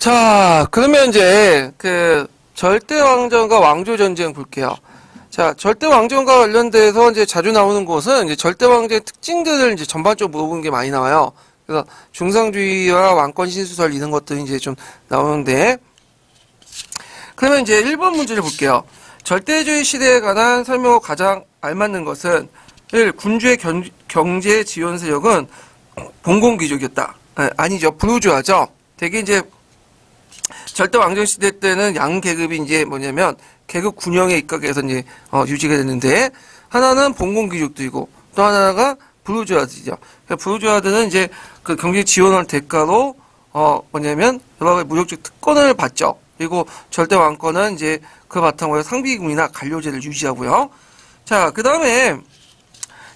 자, 그러면 이제 그 절대왕정과 왕조전쟁 볼게요. 자, 절대왕정과 관련돼서 이제 자주 나오는 것은 이제 절대왕정의 특징들을 이제 전반적으로 물어보는 게 많이 나와요. 그래서 중상주의와 왕권 신수설 이런 것들이 이제 좀 나오는데, 그러면 이제 1번 문제를 볼게요. 절대주의 시대에 관한 설명으로 가장 알맞는 것은 1. 군주의 경제 지원 세력은 봉건귀족이었다. 아니죠. 부르주아죠. 되게 이제 절대 왕정 시대 때는 양 계급이 이제 뭐냐면 계급 군영에 입각해서 이제 유지가 됐는데, 하나는 봉건 귀족들이고 또 하나가 부르주아들이죠. 그러니까 부르주아들은 이제 그 경제 지원을 대가로 뭐냐면 여러 가지 무역적 특권을 받죠. 그리고 절대 왕권은 이제 그 바탕으로 상비금이나 관료제를 유지하고요. 자, 그 다음에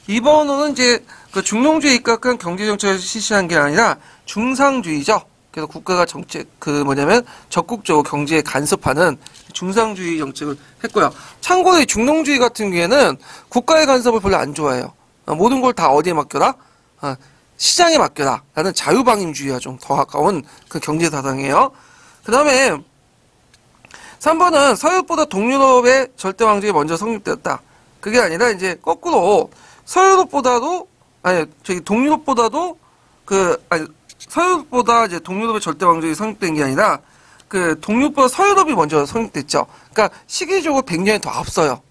2번호는 이제 그 중농주의에 입각한 경제 정책을 실시한 게 아니라 중상주의죠. 그래서 국가가 정책, 적극적으로 경제에 간섭하는 중상주의 정책을 했고요. 참고로 이 중농주의 같은 경우에는 국가의 간섭을 별로 안 좋아해요. 모든 걸 다 어디에 맡겨라? 시장에 맡겨라. 라는 자유방임주의와 좀 더 가까운 그 경제 사상이에요. 그 다음에 3번은 서유럽보다 동유럽의 절대왕정이 먼저 성립되었다. 그게 아니라 이제 거꾸로 서유럽보다 이제 동유럽의 절대왕정이 성립된 게 아니라 그 동유럽보다 서유럽이 먼저 성립됐죠. 그러니까 시기적으로 100년이 더 앞서요.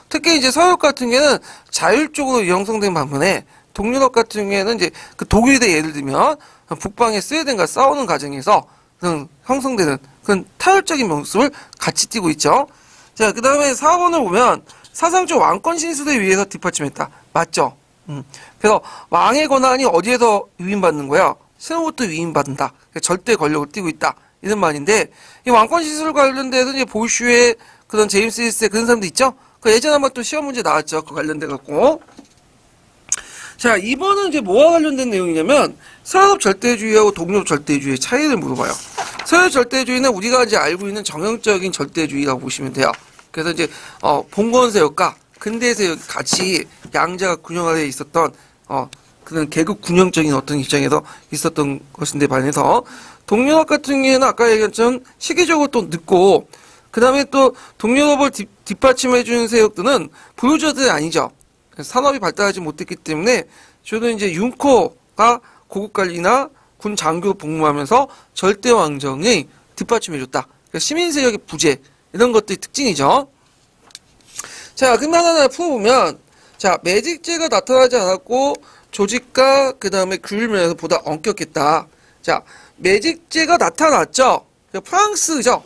특히 이제 서유럽 같은 경우에는 자율적으로 형성된 반면에 동유럽 같은 경우에는 이제 그 독일대 예를 들면 북방의 스웨덴과 싸우는 과정에서 형성되는 그런 타율적인 모습을 같이 띠고 있죠. 자, 그 다음에 4번을 보면 사상적 왕권 신수에 의해서 뒷받침했다. 맞죠? 그래서 왕의 권한이 어디에서 위임받는 거야? 신으로부터 위임받는다. 절대 권력을 띠고 있다. 이런 말인데, 이 왕권 신수에 관련돼서 이제 보슈의 그런 제임스 힐스의 그런 사람도 있죠? 그 예전에 한번 또 시험 문제 나왔죠. 그 관련돼갖고. 자, 2번은 이제 뭐와 관련된 내용이냐면, 서유럽 절대주의하고 동유럽 절대주의의 차이를 물어봐요. 서유럽 절대주의는 우리가 이제 알고 있는 정형적인 절대주의라고 보시면 돼요. 그래서 이제, 봉건세력과 근대세력 같이 양자가 균형화되어 있었던, 그런 계급 균형적인 어떤 입장에서 있었던 것인데 반해서, 동유럽 같은 경우에는 아까 얘기했던 시기적으로 또 늦고, 그 다음에 또 동유럽을 뒷받침해주는 세력들은 부르주아들이 아니죠. 산업이 발달하지 못했기 때문에 주로 이제 융코가 고급관리나 군 장교 복무하면서 절대 왕정이 뒷받침해줬다. 그러니까 시민세력의 부재 이런 것들이 특징이죠. 자, 그럼 하나 풀어보면, 자, 매직제가 나타나지 않았고 조직과 그 다음에 규율면에서 보다 엄격했다. 자, 매직제가 나타났죠. 프랑스죠.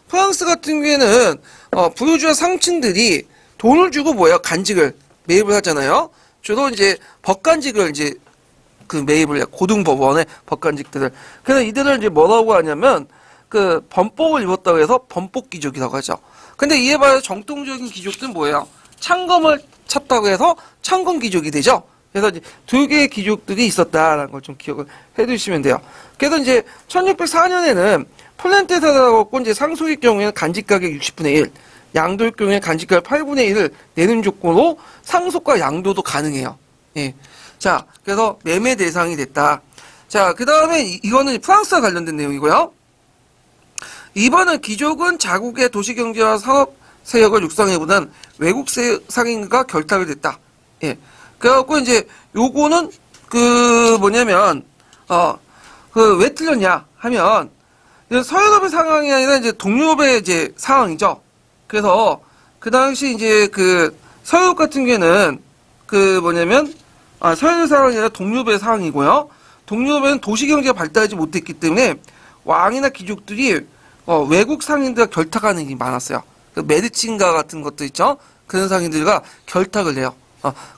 프랑스 같은 경우에는 부르주아 상층들이 돈을 주고 간직을 매입을 하잖아요. 주로 이제 법관직을 이제 그 매입을 해요. 고등법원의 법관직들을. 그래서 이들을 이제 뭐라고 하냐면 그 범법을 입었다고 해서 범법귀족이라고 하죠. 근데 이에 반해서 정통적인 귀족들은 뭐예요? 창검을 찼다고 해서 창검귀족이 되죠. 그래서 이제 두 개의 귀족들이 있었다라는 걸 좀 기억을 해두시면 돼요. 그래서 이제 1604년에는 폴란테사라고 이제 상속의 경우에는 간직가격 60분의 1, 양도의 경우에 간직가격 8분의 1을 내는 조건으로 상속과 양도도 가능해요. 예. 자, 그래서 매매 대상이 됐다. 자, 그 다음에 이거는 프랑스와 관련된 내용이고요. 2번은 귀족은 자국의 도시경제와 산업 세력을 육성해보는 외국 상인과 결탁을 됐다. 예. 그래갖고 이제 요거는 왜 틀렸냐 하면 서유럽의 상황이 아니라 이제 동유럽의 이제 상황이죠. 그래서 그 당시 이제 그 서유럽 같은 경우에는 서유럽 상황이 아니라 동유럽의 상황이고요. 동유럽에는 도시경제가 발달하지 못했기 때문에 왕이나 귀족들이 외국 상인들과 결탁하는 일이 많았어요. 그 메디친가 같은 것도 있죠. 그런 상인들과 결탁을 해요.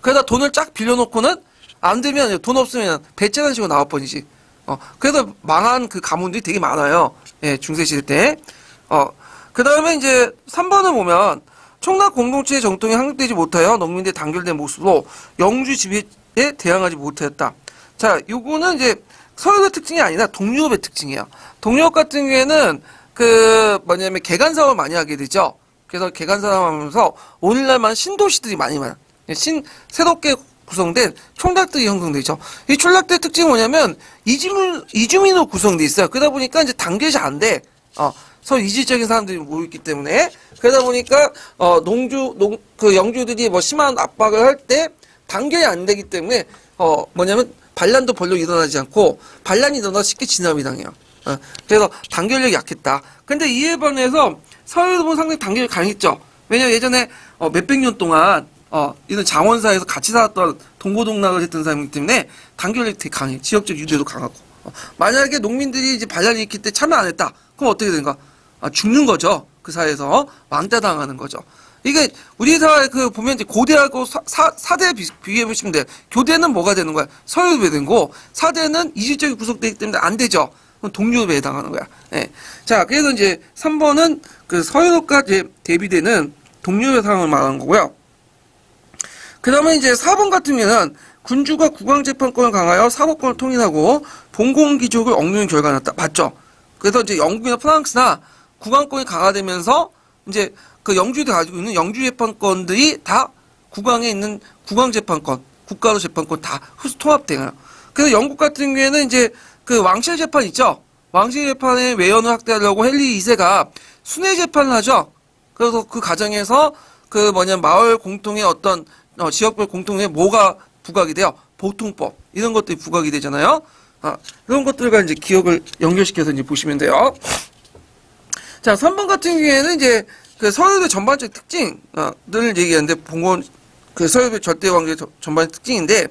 그러다 돈을 쫙 빌려놓고는 안 되면 돈 없으면 배째란 식으로 나와버리지. 그래서 망한 그 가문들이 되게 많아요. 예, 중세시대 때. 그 다음에 이제 3번을 보면 총각 공동체의 정통이 확립되지 못하여 농민들이 단결된 모습으로 영주 지배에 대항하지 못했다. 자, 요거는 이제 서유럽의 특징이 아니라 동유럽의 특징이에요. 동유럽 같은 경우에는 개간 사업을 많이 하게 되죠. 그래서 개간 사업 하면서 오늘날만 신도시들이 많이 많아. 새롭게 구성된 촌락들이 형성되죠. 이 촌락들의 특징이 뭐냐면 이주민으로 구성돼 있어요. 그러다 보니까 이제 단결이 잘 안 돼. 서로 이질적인 사람들이 모여있기 때문에. 그러다 보니까 그 영주들이 뭐 심한 압박을 할 때 단결이 안 되기 때문에 뭐냐면 반란도 별로 일어나지 않고, 반란이 일어나서 쉽게 진압이 당해요. 그래서 단결력이 약했다. 근데 이에 반해서 서유럽은 상당히 단결이 강했죠. 왜냐면 예전에 몇백 년 동안 이런 장원사에서 같이 살았던 동고동락을 했던 사람이기 때문에 단결력이 되게 강해. 지역적 유대도 강하고. 만약에 농민들이 이제 반란이 있기 때문에 참여 안 했다. 그럼 어떻게 되는가? 죽는 거죠. 그 사회에서 왕따당하는 거죠. 이게 우리 사회 보면 이제 고대하고 사대 비교해 보시면 돼요. 교대는 뭐가 되는 거야? 서유럽에 되는 거. 사대는 이질적이 구속되기 때문에 안 되죠. 그럼 동유럽에 해당하는 거야. 예. 자, 그래서 이제 3번은 그 서유럽과 대비되는 동유럽의 상황을 말하는 거고요. 그 다음에 이제 4번 같은 경우에는 군주가 국왕재판권을 강하여 사법권을 통일하고 봉공귀족을 억누르는 결과가 났다. 맞죠? 그래서 이제 영국이나 프랑스나 국왕권이 강화되면서 이제 그 영주들이 가지고 있는 영주재판권들이 다 국왕에 있는 국왕재판권, 국가로 재판권 다 흡수 통합돼요. 그래서 영국 같은 경우에는 이제 그 왕실 재판 있죠? 왕실 재판의 외연을 확대하려고 헨리 2세가 순회 재판을 하죠? 그래서 그 과정에서 마을 공통의 어떤 지역별 공통의 뭐가 부각이 돼요? 보통법. 이런 것들이 부각이 되잖아요? 이런 것들과 이제 기억을 연결시켜서 이제 보시면 돼요. 자, 3번 같은 경우에는 이제 그 서유럽의 전반적 특징을 얘기하는데, 그 서유럽의 절대왕조의 전반적 특징인데,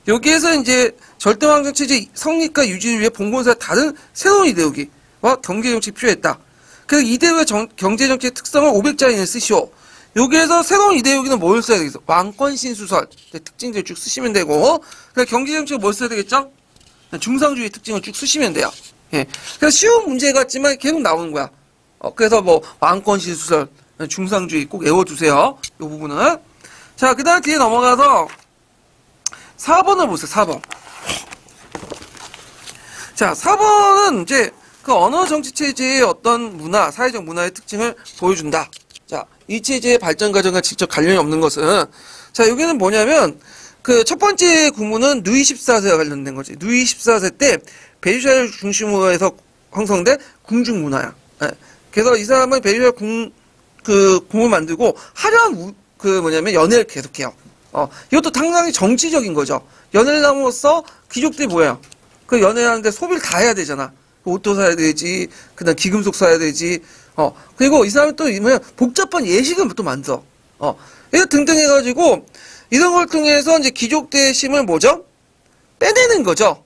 여기에서 이제 절대왕정 체제 성립과 유지를 위해 봉건사의 다른 새로운 이데올기와 경제정책이 필요했다. 그래서 이데올기와 경제정책의 특성을 500자 이내에 쓰시오. 여기에서 새로운 이데올기는 뭘 써야 되겠어? 왕권신수설 특징들 쭉 쓰시면 되고, 그래서 경제정책을 뭘 써야 되겠죠? 중상주의 특징을 쭉 쓰시면 돼요. 예. 그래서 쉬운 문제 같지만 계속 나오는 거야. 그래서 뭐 왕권신수설, 중상주의 꼭 외워두세요. 이 부분은. 자, 그 다음 뒤에 넘어가서 4번을 보세요. 4번. 자, 4번은 이제 그 언어 정치 체제의 어떤 문화, 사회적 문화의 특징을 보여준다. 자, 이 체제의 발전 과정과 직접 관련이 없는 것은, 자, 여기는 뭐냐면 그 첫 번째 구문은 누이 14세와 관련된 거지. 누이 14세 때 베르사유 중심으로 해서 형성된 궁중 문화야. 예. 그래서 이 사람은 베르사유 궁을 만들고 화려한 연애를 계속해요. 이것도 상당히 정치적인 거죠. 연애를 함으로써 귀족들이 뭐예요? 그 연애하는데 소비를 다 해야 되잖아. 옷도 사야 되지, 그다음 기금속 사야 되지. 그리고 이 사람은 또 복잡한 예식을 또 만들어. 이거 등등 해가지고 이런 걸 통해서 이제 귀족들의 힘을 뭐죠? 빼내는 거죠.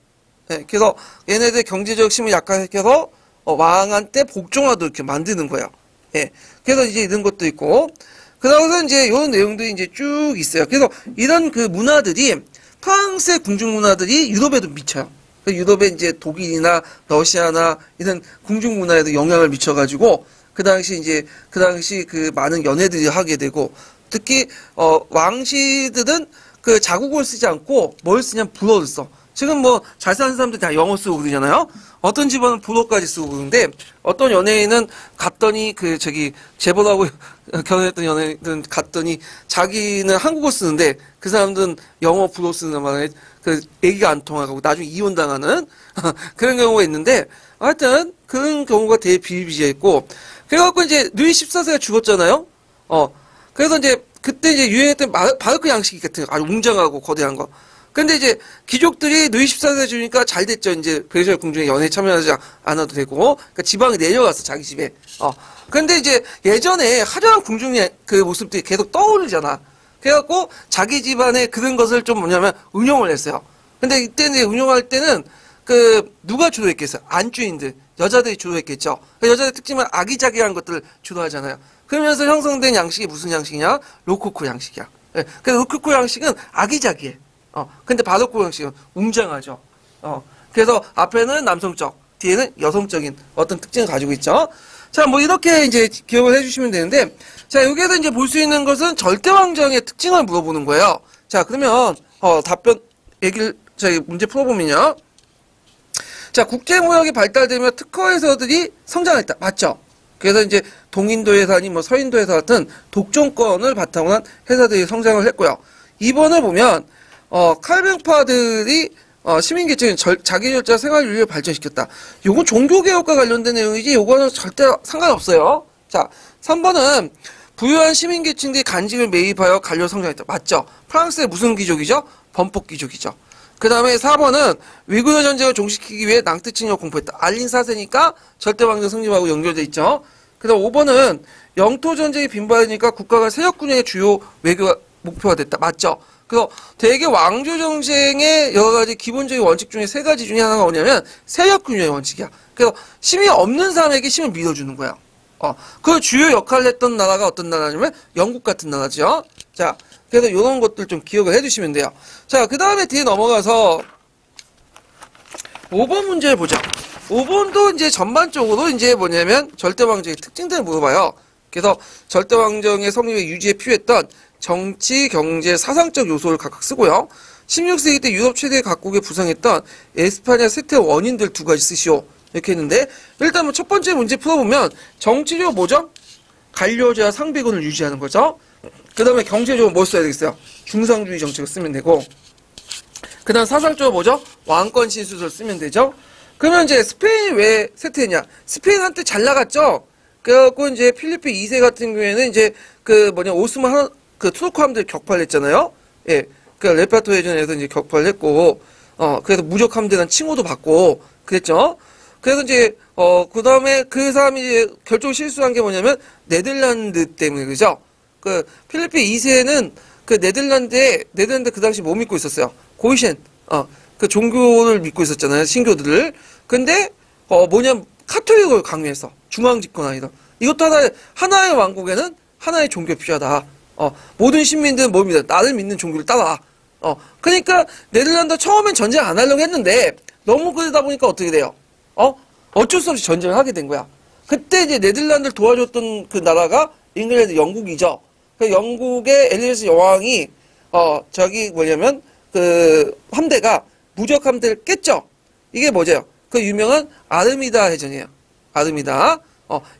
네, 그래서 얘네들 경제적 힘을 약화시켜서 왕한테 복종하도록 이렇게 만드는 거예요. 예. 그래서 이제 이런 것도 있고, 그다음에 이제 이런 내용들이 이제 쭉 있어요. 그래서 이런 그 문화들이 프랑스의 궁중 문화들이 유럽에도 미쳐요. 유럽에 이제 독일이나 러시아나 이런 궁중 문화에도 영향을 미쳐가지고 그 당시 그 많은 연애들이 하게 되고, 특히 왕실들은 그 자국어를 쓰지 않고 뭘 쓰냐면 불어를 써. 지금 뭐 잘 사는 사람들 다 영어 쓰고 그러잖아요. 어떤 집안은 불어까지 쓰고 그러는데, 어떤 연예인은 갔더니 재벌하고 결혼했던 연예인은 갔더니 자기는 한국어 쓰는데 그 사람들은 영어 불어 쓰는 말에 그 얘기가 안 통하고 나중에 이혼당하는 그런 경우가 있는데, 하여튼 그런 경우가 되게 비일비재했고, 그래갖고 이제 누이 14세가 죽었잖아요. 그래서 이제 그때 이제 유행했던 바르크 양식 같은 거, 아주 웅장하고 거대한 거. 근데 이제 귀족들이 누이 14세 주니까 잘 됐죠. 이제 베르사유 궁중에 연애에 참여하지 않아도 되고, 그러니까 지방에 내려갔어, 자기 집에. 근데 이제 예전에 화려한 궁중의 그 모습들이 계속 떠오르잖아. 그래갖고 자기 집안에 그런 것을 좀 운용을 했어요. 근데 이때는 운용할 때는 누가 주로 했겠어요? 안주인들, 여자들이 주로 했겠죠. 여자들 특징은 아기자기한 것들을 주로 하잖아요. 그러면서 형성된 양식이 무슨 양식이냐? 로코코 양식이야. 예. 그래서 로코코 양식은 아기자기해. 근데 바로코 양식은 웅장하죠. 그래서 앞에는 남성적, 뒤에는 여성적인 어떤 특징을 가지고 있죠. 자, 뭐 이렇게 이제 기억을 해주시면 되는데, 자, 여기에서 이제 볼 수 있는 것은 절대왕정의 특징을 물어보는 거예요. 자, 그러면 문제 풀어보면요. 자, 국제무역이 발달되며 특허회사들이 성장했다. 맞죠? 그래서 이제 동인도 회사니 뭐 서인도 회사 같은 독점권을 바탕으로 한 회사들이 성장을 했고요. 2번을 보면 칼뱅파들이 시민계층의 자기결자 생활윤리를 발전시켰다. 요건 종교개혁과 관련된 내용이지 요거는 절대 상관없어요. 자, 3번은 부유한 시민계층들이 간직을 매입하여 관료 성장했다. 맞죠? 프랑스의 무슨 귀족이죠? 범법귀족이죠. 그 다음에 4번은 위구르 전쟁을 종식시키기 위해 낭뜨칭을 공포했다. 알린 사세니까 절대왕정 성립하고 연결돼 있죠. 그 다음 5번은 영토 전쟁이 빈번하니까 국가가 세력균형의 주요 외교 목표가 됐다. 맞죠? 그래서 대개 왕조 정쟁의 여러 가지 기본적인 원칙 중에 세 가지 중에 하나가 뭐냐면 세력균형의 원칙이야. 그래서 힘이 없는 사람에게 힘을 밀어주는 거야. 그 주요 역할을 했던 나라가 어떤 나라냐면 영국 같은 나라죠. 자, 그래서 이런 것들 좀 기억을 해주시면 돼요. 자, 그 다음에 뒤에 넘어가서 5번 문제를 보자. 5번도 이제 전반적으로 이제 뭐냐면 절대왕정의 특징들을 물어봐요. 그래서 절대왕정의 성립에 유지에 필요했던 정치, 경제, 사상적 요소를 각각 쓰고요. 16세기 때 유럽 최대 각국에 부상했던 에스파냐 세태의 원인들 두 가지 쓰시오. 이렇게 했는데 일단 뭐 첫 번째 문제 풀어보면 정치적으로 뭐죠? 관료제와 상비군을 유지하는 거죠. 그 다음에 경제적으로 뭘 써야 되겠어요? 중상주의 정책을 쓰면 되고 그 다음 사상적으로 뭐죠? 왕권 신수를 쓰면 되죠. 그러면 이제 스페인이 왜 쇠퇴했냐? 스페인 한때 잘 나갔죠? 그래갖고 이제 필리핀 2세 같은 경우에는 이제 오스만 투르크 함대를 격파를 했잖아요. 예. 그 레파토 해전에서 이제 격파를 했고, 그래서 무적 함대란 칭호도 받고, 그랬죠. 그래서 이제, 그 다음에 그 사람이 이제 결정 실수한 게 뭐냐면, 네덜란드 때문에, 그죠? 그, 필리핀 2세는 네덜란드 그 당시 뭐 믿고 있었어요? 고이셴, 그 종교를 믿고 있었잖아요. 신교들을. 근데, 카톨릭을 강요했어. 중앙 집권 아니다. 이것도 하나의 왕국에는 하나의 종교가 필요하다. 모든 시민들은 뭘 믿어? 나를 믿는 종교를 따라. 그러니까 네덜란드 처음엔 전쟁 안 하려고 했는데 너무 그러다 보니까 어떻게 돼요? 어쩔 수 없이 전쟁을 하게 된 거야. 그때 이제 네덜란드를 도와줬던 그 나라가 잉글랜드 영국이죠. 그 영국의 엘리자베스 여왕이 그 함대가 무적 함대를 깼죠. 이게 뭐죠? 그 유명한 아르미다 해전이에요. 아르미다.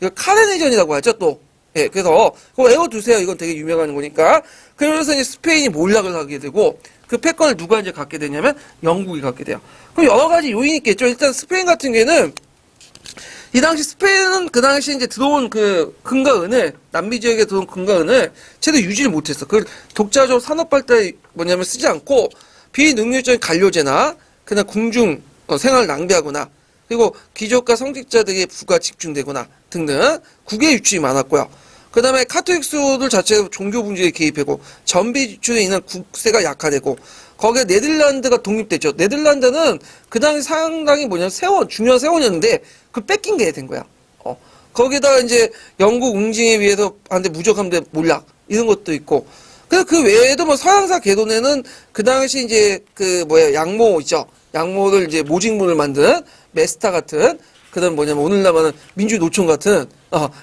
이거 카렌 해전이라고 하죠, 또. 예, 그래서, 그거 외워두세요. 이건 되게 유명한 거니까. 그러면서 이제 스페인이 몰락을 하게 되고, 그 패권을 누가 이제 갖게 되냐면, 영국이 갖게 돼요. 그럼 여러 가지 요인이 있겠죠. 일단 스페인 같은 경우에는, 이 당시 스페인은 그 당시 이제 들어온 그 금과 은을, 남미 지역에 들어온 금과 은을 제대로 유지를 못했어. 그걸 독자적 산업 발달에 쓰지 않고, 비능률적인 관료제나, 그냥 궁중, 생활을 낭비하거나, 그리고 귀족과 성직자들에게 부가 집중되거나 등등 국외 유출이 많았고요. 그 다음에 카톨릭 수도들 자체가 종교 분쟁에 개입하고 전비 지출에 인한 국세가 약화되고 거기에 네덜란드가 독립됐죠. 네덜란드는 그 당시 상당히 중요한 세원이었는데 그걸 뺏긴 게 된 거야. 거기다가 이제 영국 응징에 의해서 한데 무적함대 몰락 이런 것도 있고 그래서 그 외에도 뭐 서양사 개론에는 그 당시 이제 양모 있죠. 양모를 이제 모직물을 만드는 메스타 같은 그다음 오늘날 말하는 민주노총 같은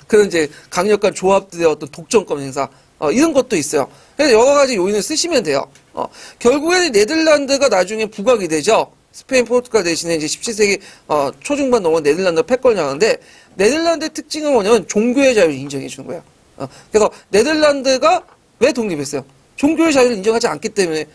그런 이제 강력한 조합들의 어떤 독점권 행사 이런 것도 있어요. 그래서 여러 가지 요인을 쓰시면 돼요. 결국에는 네덜란드가 나중에 부각이 되죠. 스페인, 포르투갈 대신에 이제 17세기 초중반 넘어 네덜란드가 패권을 하는데 네덜란드의 특징은 뭐냐면 종교의 자유를 인정해 주는 거예요. 네덜란드가 왜 독립했어요? 종교의 자유를 인정하지 않기 때문에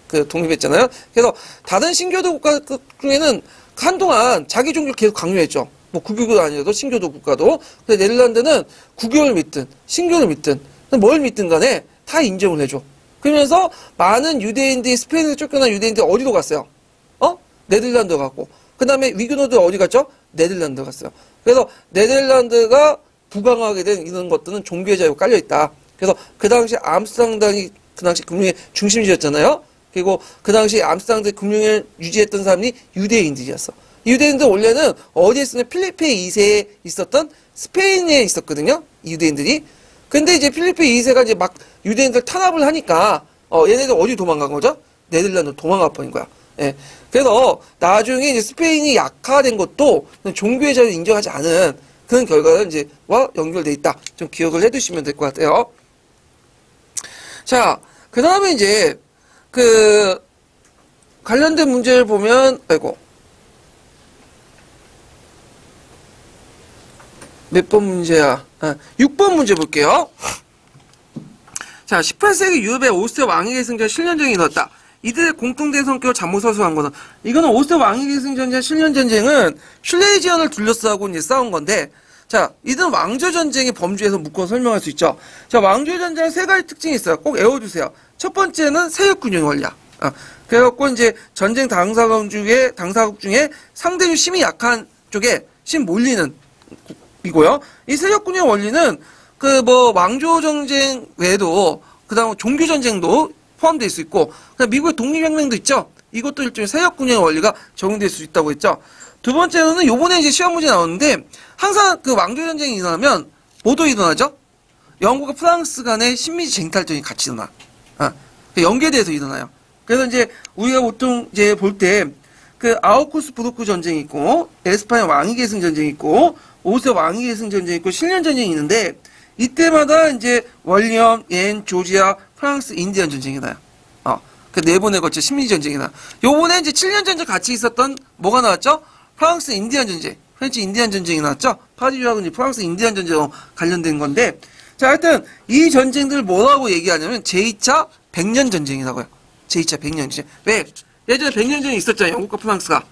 독립했잖아요. 그래서 다른 신교도 국가 중에는 한동안 자기 종교를 계속 강요했죠. 국유도 아니어도 신교도 국가도. 근데 네덜란드는 국교를 믿든 신교를 믿든 뭘 믿든 간에 다 인정을 해줘. 그러면서 많은 유대인들이 스페인에서 쫓겨난 유대인들이 어디로 갔어요? 네덜란드 갔고. 그 다음에 위그노들 어디 갔죠? 네덜란드 갔어요. 그래서 네덜란드가 부강하게 된 이런 것들은 종교의 자유가 깔려있다. 그래서 그 당시 암스테르담이 그 당시 금융의 중심지였잖아요. 그리고 그 당시 암스테르담 금융을 유지했던 사람이 유대인들이었어. 유대인들 원래는 어디에 있었냐? 필리핀 2세에 있었던 스페인에 있었거든요. 유대인들이. 근데 이제 필리핀 2세가 이제 막 유대인들 탄압을 하니까 얘네들 어디 도망간 거죠? 네덜란드 도망가 버린 거야. 예. 그래서 나중에 이제 스페인이 약화된 것도 종교의 자유를 인정하지 않은 그런 결과가 이제와 연결돼 있다. 좀 기억을 해두시면 될 것 같아요. 자, 그 다음에 이제 관련된 문제를 보면, 몇 번 문제야? 6번 문제 볼게요. 자, 18세기 유럽의 오스트리아 왕위 계승전 실년전쟁이 일어났다. 이들의 공통된 성격을 잠못 서술한 거는, 이거는 오스트리아 왕위 계승전쟁 실년전쟁은 슐레이지언을 둘러싸고 이제 싸운 건데, 자, 이들은 왕조전쟁의 범주에서 묶어 설명할 수 있죠. 자, 왕조전쟁은 세 가지 특징이 있어요. 꼭 외워두세요. 첫 번째는 세력균형 원리야. 그래갖고 이제 전쟁 당사국 중에 상대적으로 힘이 약한 쪽에 힘 몰리는 이고요. 이 세력균형 원리는 그 뭐 왕조 전쟁 외에도 그다음 종교 전쟁도 포함될 수 있고, 그다음 미국의 독립혁명도 있죠. 이것도 일종의 세력균형 원리가 적용될 수 있다고 했죠. 두 번째로는 요번에 이제 시험 문제 나오는데, 항상 그 왕조 전쟁이 일어나면 뭐도 일어나죠? 영국과 프랑스 간의 식민지 쟁탈전이 같이 일어나. 연계돼서 일어나요. 그래서 이제 우리가 보통 이제 볼 때 그 아우쿠스 부르크 전쟁이 있고, 에스파냐 왕위 계승 전쟁이 있고, 오스트리아 왕위 계승 전쟁이 있고, 실년 전쟁이 있는데, 이때마다 이제 월리엄, 옌, 조지아, 프랑스, 인디언 전쟁이 나요. 그 네 번에 걸쳐 식민지 전쟁이 나. 요번에 이제 7년 전쟁 같이 있었던 뭐가 나왔죠? 프랑스 인디언 전쟁, 프렌치 인디언 전쟁이 나왔죠? 파리주하고 이제 프랑스 인디언 전쟁과 관련된 건데, 자, 하여튼 이 전쟁들을 뭐라고 얘기하냐면 제2차 백년 전쟁이라고요. 제2차 백년 전쟁. 왜? 예전에 백년전쟁이 있었잖아요. 영국과 프랑스가.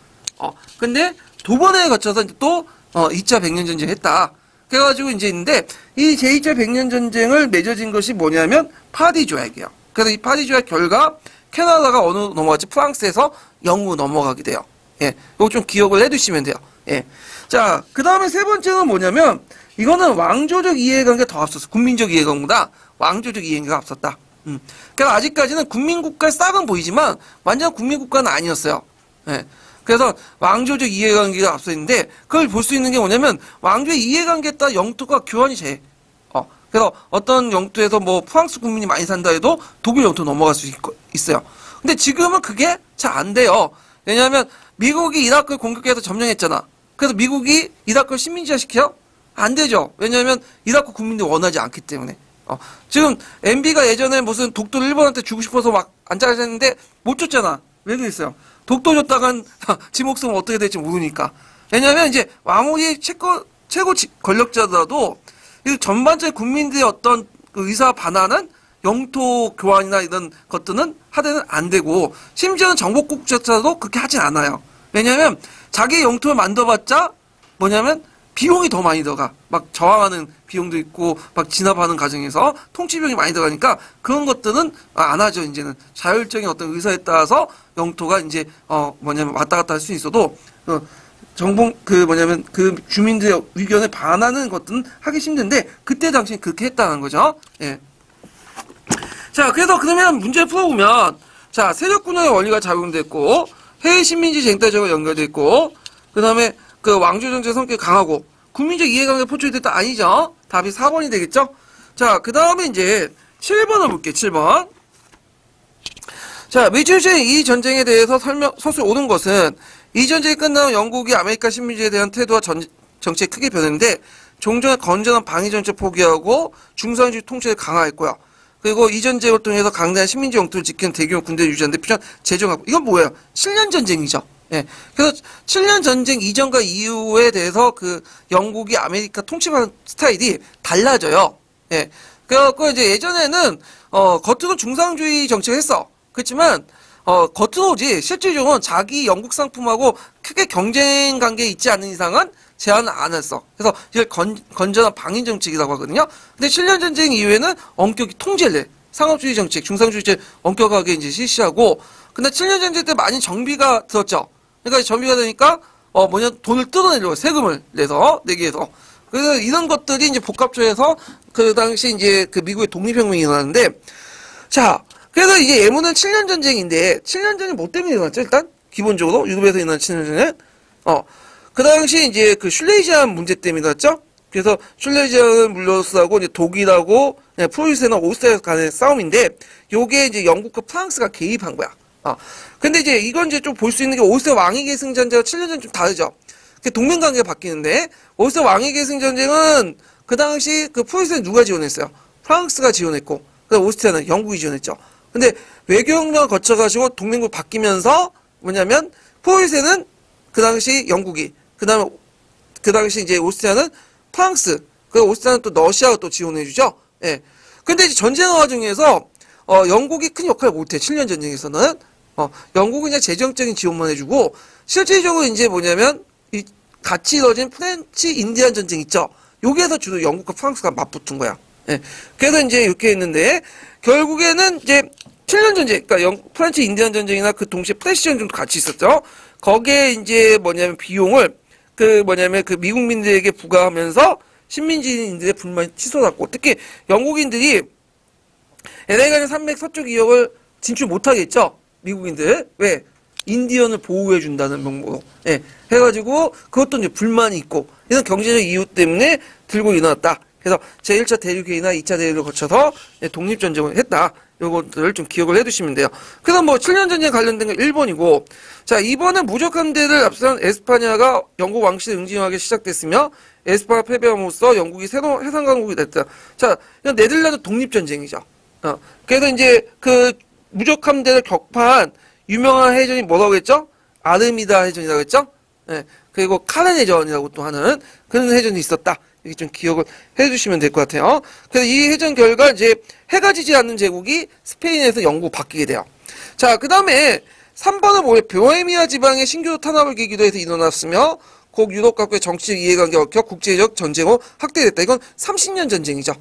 근데 두 번에 거쳐서 또 2차 백년 전쟁 했다. 그래가지고 이제 있는데, 이 제2차 백년 전쟁을 맺어진 것이 뭐냐면 파리 조약이에요. 그래서 이 파리 조약 결과 캐나다가 어느 넘어갔지? 프랑스에서 영국으로 넘어가게 돼요. 예, 이거 좀 기억을 해두시면 돼요. 예. 자, 그 다음에 세 번째는 뭐냐면, 이거는 왕조적 이해관계가 더 앞섰어. 국민적 이해관계보다 왕조적 이해관계가 앞섰다. 그래서 아직까지는 국민국가의 싹은 보이지만 완전 국민국가는 아니었어요. 예. 그래서 왕조적 이해관계가 앞서 있는데, 그걸 볼 수 있는 게 뭐냐면 왕조의 이해관계에 따라 영토가 교환이 돼. 그래서 어떤 영토에서 뭐 프랑스 국민이 많이 산다 해도 독일 영토 넘어갈 수 있어요. 근데 지금은 그게 잘 안 돼요. 왜냐하면 미국이 이라크를 공격해서 점령했잖아. 그래서 미국이 이라크를 식민지화 시켜? 안 되죠. 왜냐하면 이라크 국민들이 원하지 않기 때문에. 지금 MB가 예전에 무슨 독도를 일본한테 주고 싶어서 막 안짜했는데 못 줬잖아. 왜 그랬어요? 독도 줬다간 지 목숨은 어떻게 될지 모르니까. 왜냐하면 이제 왕후의 최고 권력자더라도 전반적인 국민들의 어떤 그 의사 반환은 영토 교환이나 이런 것들은 하대는 안 되고, 심지어는 정복국조차도 그렇게 하진 않아요. 왜냐하면 자기 영토를 만들어봤자 뭐냐면 비용이 더 많이 들어가. 막 저항하는 비용도 있고, 막 진압하는 과정에서 통치 비용이 많이 들어가니까 그런 것들은 안 하죠. 이제는 자율적인 어떤 의사에 따라서 영토가 이제 뭐냐면 왔다 갔다 할 수 있어도 뭐냐면 그 주민들의 의견에 반하는 것들은 하기 힘든데, 그때 당시에 그렇게 했다는 거죠. 예. 자, 그래서 그러면 문제를 풀어보면, 자, 세력군의 원리가 작용됐고, 해외 식민지 쟁탈전과 연결됐고, 그 다음에 그 왕조정제 성격이 강하고, 국민적 이해관계가 포착됐다. 아니죠. 답이 4번이 되겠죠? 자, 그 다음에 이제 7번을 볼게요. 7번. 자, 미추홀의 이 전쟁에 대해서 서술 옳은 것은, 이 전쟁이 끝나면 영국이 아메리카 식민지에 대한 태도와 정책이 크게 변했는데, 종전의 건전한 방위 정책 포기하고 중상주의 통치를 강화했고요. 그리고 이 전쟁을 통해서 강대한 식민지 영토를 지키는 대규모 군대를 유지하는 데 필요한 재정하고, 이건 뭐예요? 7년 전쟁이죠. 예. 그래서 7년 전쟁 이전과 이후에 대해서 그 영국이 아메리카 통치하는 스타일이 달라져요. 예. 그래갖고 이제 예전에는 겉으로 중상주의 정책을 했어. 그렇지만 겉으로지 실질적으로는 자기 영국 상품하고 크게 경쟁 관계에 있지 않는 이상은 제한을 안 했어. 그래서 이걸 건전한 방위 정책이라고 하거든요. 근데 7년 전쟁 이후에는 엄격히 통제를 해. 상업주의 정책, 중상주의 정책 엄격하게 이제 실시하고. 근데 7년 전쟁 때 많이 정비가 들었죠. 그러니까 정비가 되니까 돈을 뜯어내려고, 세금을 내기 위해서. 그래서 이런 것들이 이제 복합적해서 그 당시 이제 그 미국의 독립혁명이 일어나는데, 자, 그래서 이제 예문은 7년 전쟁인데, 7년 전쟁이 뭐 때문에 일어났죠? 일단 기본적으로 유럽에서 일어난 7년 전쟁은 그 당시 이제 그 슐레이지안 문제 때문에 일어났죠. 그래서 슐레이지안을 물러서고 이제 독일하고 프로이센과 오스트리아 간의 싸움인데, 요게 이제 영국과 프랑스가 개입한 거야. 근데 이제 이건 이제 좀 볼 수 있는 게, 오스트리아 왕위 계승 전쟁과 7년 전쟁 좀 다르죠. 동맹 관계가 바뀌는데, 오스트리아 왕위 계승 전쟁은 그 당시 그 프로이센 누가 지원했어요? 프랑스가 지원했고, 그다음 오스트리아는 영국이 지원했죠. 근데 외교혁명을 거쳐가지고 동맹국이 바뀌면서 뭐냐면, 프로이센은 그 당시 영국이, 그 당시 이제 오스트리아는 프랑스, 그 오스트리아는 또 러시아가 또 지원해주죠. 예. 근데 이제 전쟁 와중에서 영국이 큰 역할을 못해. 7년 전쟁에서는 영국은 그냥 재정적인 지원만 해주고 실질적으로 이제 뭐냐면 이 같이 이뤄진 프렌치 인디안 전쟁 있죠. 여기에서 주로 영국과 프랑스가 맞붙은 거야. 예. 그래서 이제 이렇게 했는데 결국에는 이제 7년 전쟁, 그러니까 프렌치 인디안 전쟁이나 그 동시에 프레시 전쟁도 같이 있었죠. 거기에 이제 뭐냐면 비용을 그 미국민들에게 부과하면서 식민지인들의 불만이 치솟았고 특히 영국인들이 LA가는 산맥 서쪽 이역을 진출 못하겠죠. 미국인들 왜 인디언을 보호해준다는 명목으로 해가지고 그것도 이제 불만이 있고 이런 경제적 이유 때문에 들고 일어났다. 그래서 제1차 대륙회의나 2차 대륙을 거쳐서 독립전쟁을 했다. 요것들을 좀 기억을 해두시면 돼요. 그래서 뭐 7년 전쟁 관련된 건 1번이고 자 2번은 무적 함대를 앞선 에스파냐가 영국 왕실을 응징하기 시작됐으며 에스파가 패배함으로써 영국이 새로운 해상 강국이 됐다. 자 이건 네덜란드 독립전쟁이죠. 그래서 이제 그 무적 함대를 격파한 유명한 해전이 뭐라고 했죠? 아르미다 해전이라고 했죠? 그리고 카렌 해전이라고 또 하는 그런 해전이 있었다. 이렇게 좀 기억을 해주시면 될 것 같아요. 그래서 이 해전 결과 이제 해가 지지 않는 제국이 스페인에서 영국 바뀌게 돼요. 자, 그 다음에 3번은 뭐예요? 보헤미아 지방의 신교도 탄압을 계기로 해서 일어났으며 곧 유럽 각국의 정치적 이해관계 얽혀 국제적 전쟁으로 확대됐다. 이건 30년 전쟁이죠.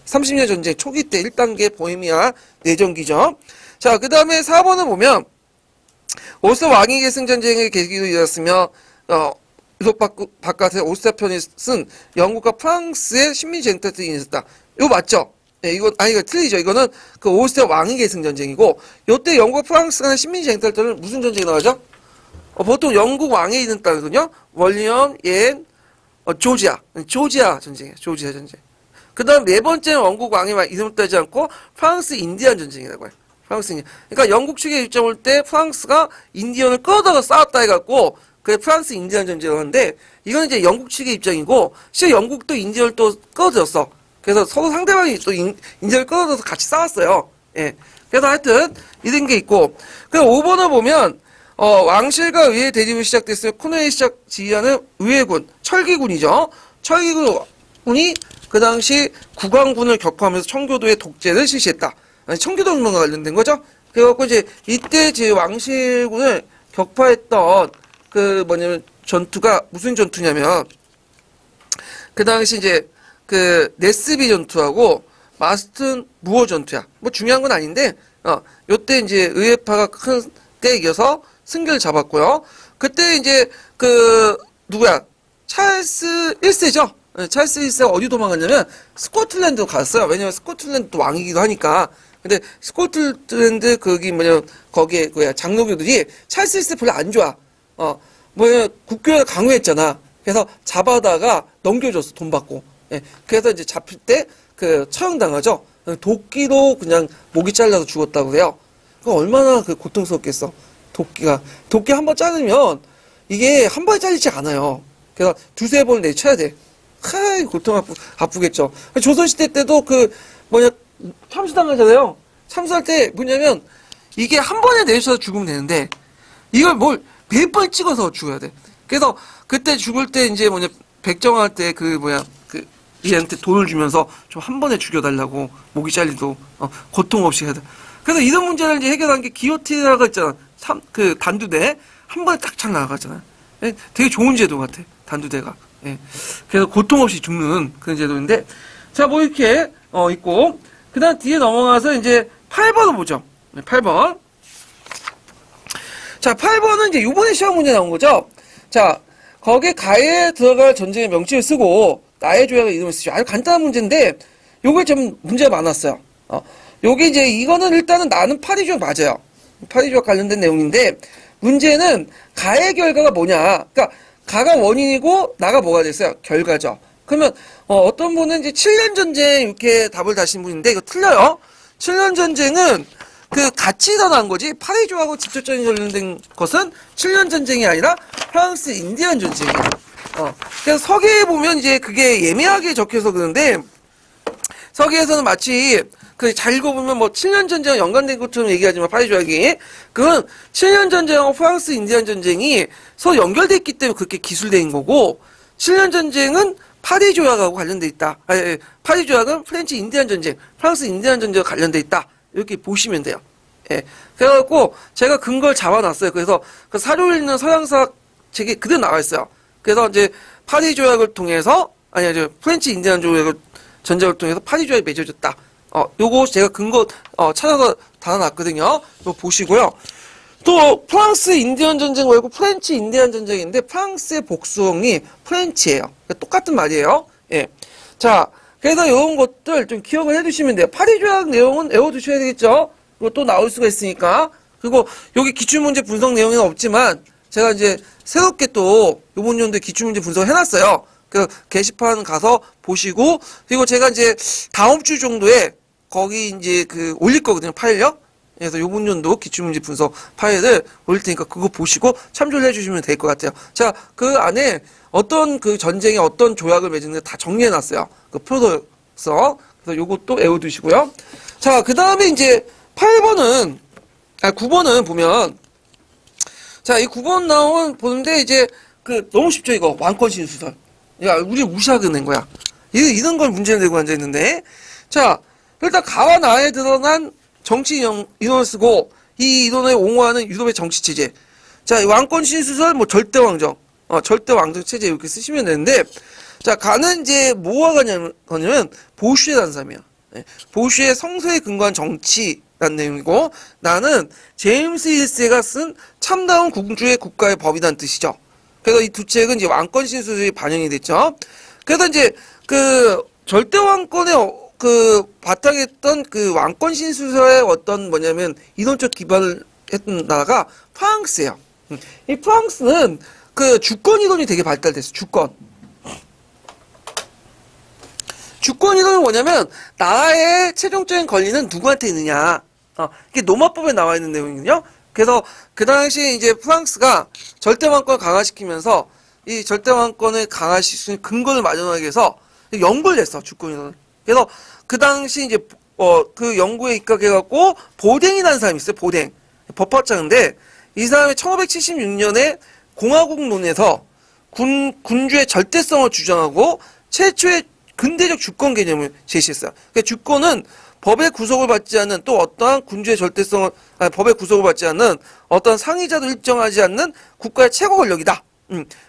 30년 전쟁 초기 때 1단계 보헤미아 내전기죠. 자, 그 다음에 4번을 보면 오스트리아 왕위 계승 전쟁의 계기로 일어났으며 유럽 바깥에 오스트리아 편이 쓴 영국과 프랑스의 식민지 쟁탈전이 있었다. 이거 맞죠? 이거 틀리죠. 이거는 그 오스트리아 왕위 계승 전쟁이고 요때 영국과 프랑스 간의 식민지 쟁탈전은 무슨 전쟁이 나가죠? 보통 영국 왕에 있는 땅이거든요. 월리엄, 조지아 전쟁이에요. 조지아 전쟁. 그 다음 네 번째는 영국 왕이 이름을 따지 않고 프랑스 인디안 전쟁이라고 해요. 프랑스 인디안. 그러니까 영국 측의 입장 올 때 프랑스가 인디언을 끌어다가 싸웠다 해갖고 그게 프랑스 인디안 전쟁을 하는데 이건 이제 영국 측의 입장이고 실제 영국도 인디언을 또 끌어들였어. 그래서 서로 상대방이 또 인디언을 끌어들여서 같이 싸웠어요. 그래서 하여튼 이런 게 있고 그래서 5번을 보면 왕실과 의회 대립이 시작됐으며 코넬이 지휘하는 의회군, 철기군이죠. 철기군이 그 당시 국왕군을 격파하면서 청교도의 독재를 실시했다. 청교도 운동과 관련된 거죠. 그래갖고 이제 이때 제 왕실군을 격파했던 그 뭐냐면 전투가 무슨 전투냐면 그 당시 이제 그 네스비 전투하고 마스튼 무어 전투야. 뭐 중요한 건 아닌데 요때 이제 의회파가 큰 때 이겨서 승기를 잡았고요. 그때 이제 그 누구야? 찰스 1세죠. 찰스 1세가 어디 도망갔냐면 스코틀랜드로 갔어요. 왜냐면 스코틀랜드도 왕이기도 하니까. 근데 스코틀랜드 거기에 장로교들이 찰스 1세 별로 안 좋아. 국교를 강요했잖아. 그래서 잡아다가 넘겨줬어. 돈 받고. 그래서 이제 잡힐 때 처형당하죠. 도끼로 그냥 목이 잘려서 죽었다고 그래요. 그 얼마나 고통스럽겠어. 도끼 한 번 자르면 이게 한 번에 잘리지 않아요. 그래서 두세 번을 내쳐야 돼. 고통 아프겠죠. 조선시대 때도 참수당하잖아요. 참수할 때 뭐냐면 이게 한 번에 내쳐서 죽으면 되는데 이걸 몇 번 찍어서 죽어야 돼. 그래서 그때 죽을 때 이제 백정할 때 얘한테 돈을 주면서 좀 한 번에 죽여달라고 목이 잘리도 고통 없이 해야 돼. 그래서 이런 문제를 이제 해결한 게 기요티나가 있잖아. 단두대 한 번에 딱착 나가잖아. 되게 좋은 제도 같아. 단두대가. 그래서 고통 없이 죽는 그런 제도인데 자 이렇게 있고 그다음 뒤에 넘어가서 이제 8번을 보죠. 8번. 자 8번은 이제 요번에 시험 문제 나온 거죠. 자 거기에 가에 들어갈 전쟁의 명칭을 쓰고 나의 조약의 이름을 쓰죠. 아주 간단한 문제인데 요게 좀 문제가 많았어요. 요게 이제 이거는 일단은 나는 파리조약 맞아요. 파리조약 관련된 내용인데 문제는 가의 결과가 뭐냐. 그러니까 가가 원인이고 나가 뭐가 됐어요? 결과죠. 그러면 어떤 분은 이제 7년 전쟁 이렇게 답을 다신 분인데 이거 틀려요. 7년 전쟁은 같이 일어난 거지 파리조약하고 직접적인 관련된 것은 7년 전쟁이 아니라 프랑스 인디안 전쟁이에요. 그래서 서계에 보면 이제 그게 예매하게 적혀서 그런데 서계에서는 마치 잘 읽어보면 7년 전쟁과 연관된 것처럼 얘기하지만 파리조약이 그건 7년 전쟁하고 프랑스 인디안 전쟁이 서로 연결돼 있기 때문에 그렇게 기술된 거고 7년 전쟁은 파리 조약하고 관련돼 있다. 파리 조약은 프렌치 인디안 전쟁, 프랑스 인디안 전쟁과 관련돼 있다. 이렇게 보시면 돼요. 예. 그래갖고 제가 근거를 잡아놨어요. 그래서 그 사료를 읽는 서양사학 책에 그대로 나와 있어요. 그래서 이제 파리 조약을 통해서 프렌치 인디안 조약을 전쟁을 통해서 파리 조약이 맺어졌다. 요거 제가 근거 찾아서 달아놨거든요. 이거 보시고요. 또 프랑스 인디언 전쟁 말고 프렌치 인디안 전쟁인데 프랑스의 복수형이 프렌치예요. 똑같은 말이에요. 예. 자, 그래서 이런 것들 좀 기억을 해두시면 돼요. 파리 조약 내용은 외워두셔야 되겠죠. 이거 또 나올 수가 있으니까. 그리고 여기 기출문제 분석 내용은 없지만 제가 이제 새롭게 또 이번 연도에 기출문제 분석 해놨어요. 그 게시판 가서 보시고, 그리고 제가 이제 다음 주 정도에 거기 이제 그 올릴 거거든요, 파일요. 그래서 요번 연도 기출문제 분석 파일을 올릴 테니까 그거 보시고 참조를 해주시면 될 것 같아요. 자, 그 안에 어떤 그 전쟁에 어떤 조약을 맺는지 다 정리해놨어요. 그 표도서. 그래서 요것도 외워두시고요. 자, 그 다음에 이제 9번은 보면, 자, 이 9번 보는데 이제 그 너무 쉽죠, 이거. 왕권신수설. 야, 우리 무시하게 낸 거야. 이런 걸 문제를 내고 앉아있는데. 자, 일단 가와 나에 드러난 정치 인원을 쓰고 이 인원을 옹호하는 유럽의 정치체제. 자, 왕권신수설, 절대왕정. 절대왕정 체제 이렇게 쓰시면 되는데, 자, 가는 이제 뭐가 가냐면, 보슈의 단삼이야. 네. 보슈의 성서에 근거한 정치라는 내용이고, 나는 제임스 1세가 쓴 참다운 군주의 국가의 법이라는 뜻이죠. 그래서 이 두 책은 이제 왕권신수설이 반영이 됐죠. 그래서 이제 그 절대왕권의 그 바탕에 했던 그 왕권신수설의 어떤 이론적 기반을 했던 나라가 프랑스예요. 이 프랑스는 그 주권 이론이 되게 발달됐어요. 주권 이론은 뭐냐면 나라의 최종적인 권리는 누구한테 있느냐. 이게 로마법에 나와 있는 내용이거든요. 그래서 그 당시에 이제 프랑스가 절대왕권을 강화시키면서 이 절대왕권을 강화시킬 수 있는 근거를 마련하기 위해서 연구를 했어, 주권 이론을. 그래서 그 당시 이제 그 연구에 입각해갖고 보댕이라는 사람이 있어요. 보댕 법학자인데 이 사람이 1576년에 공화국론에서 군주의 절대성을 주장하고 최초의 근대적 주권 개념을 제시했어요. 그러니까 주권은 법의 구속을 받지 않는 또 어떠한 군주의 절대성을 법의 구속을 받지 않는 어떤 상위자도 일정하지 않는 국가의 최고 권력이다.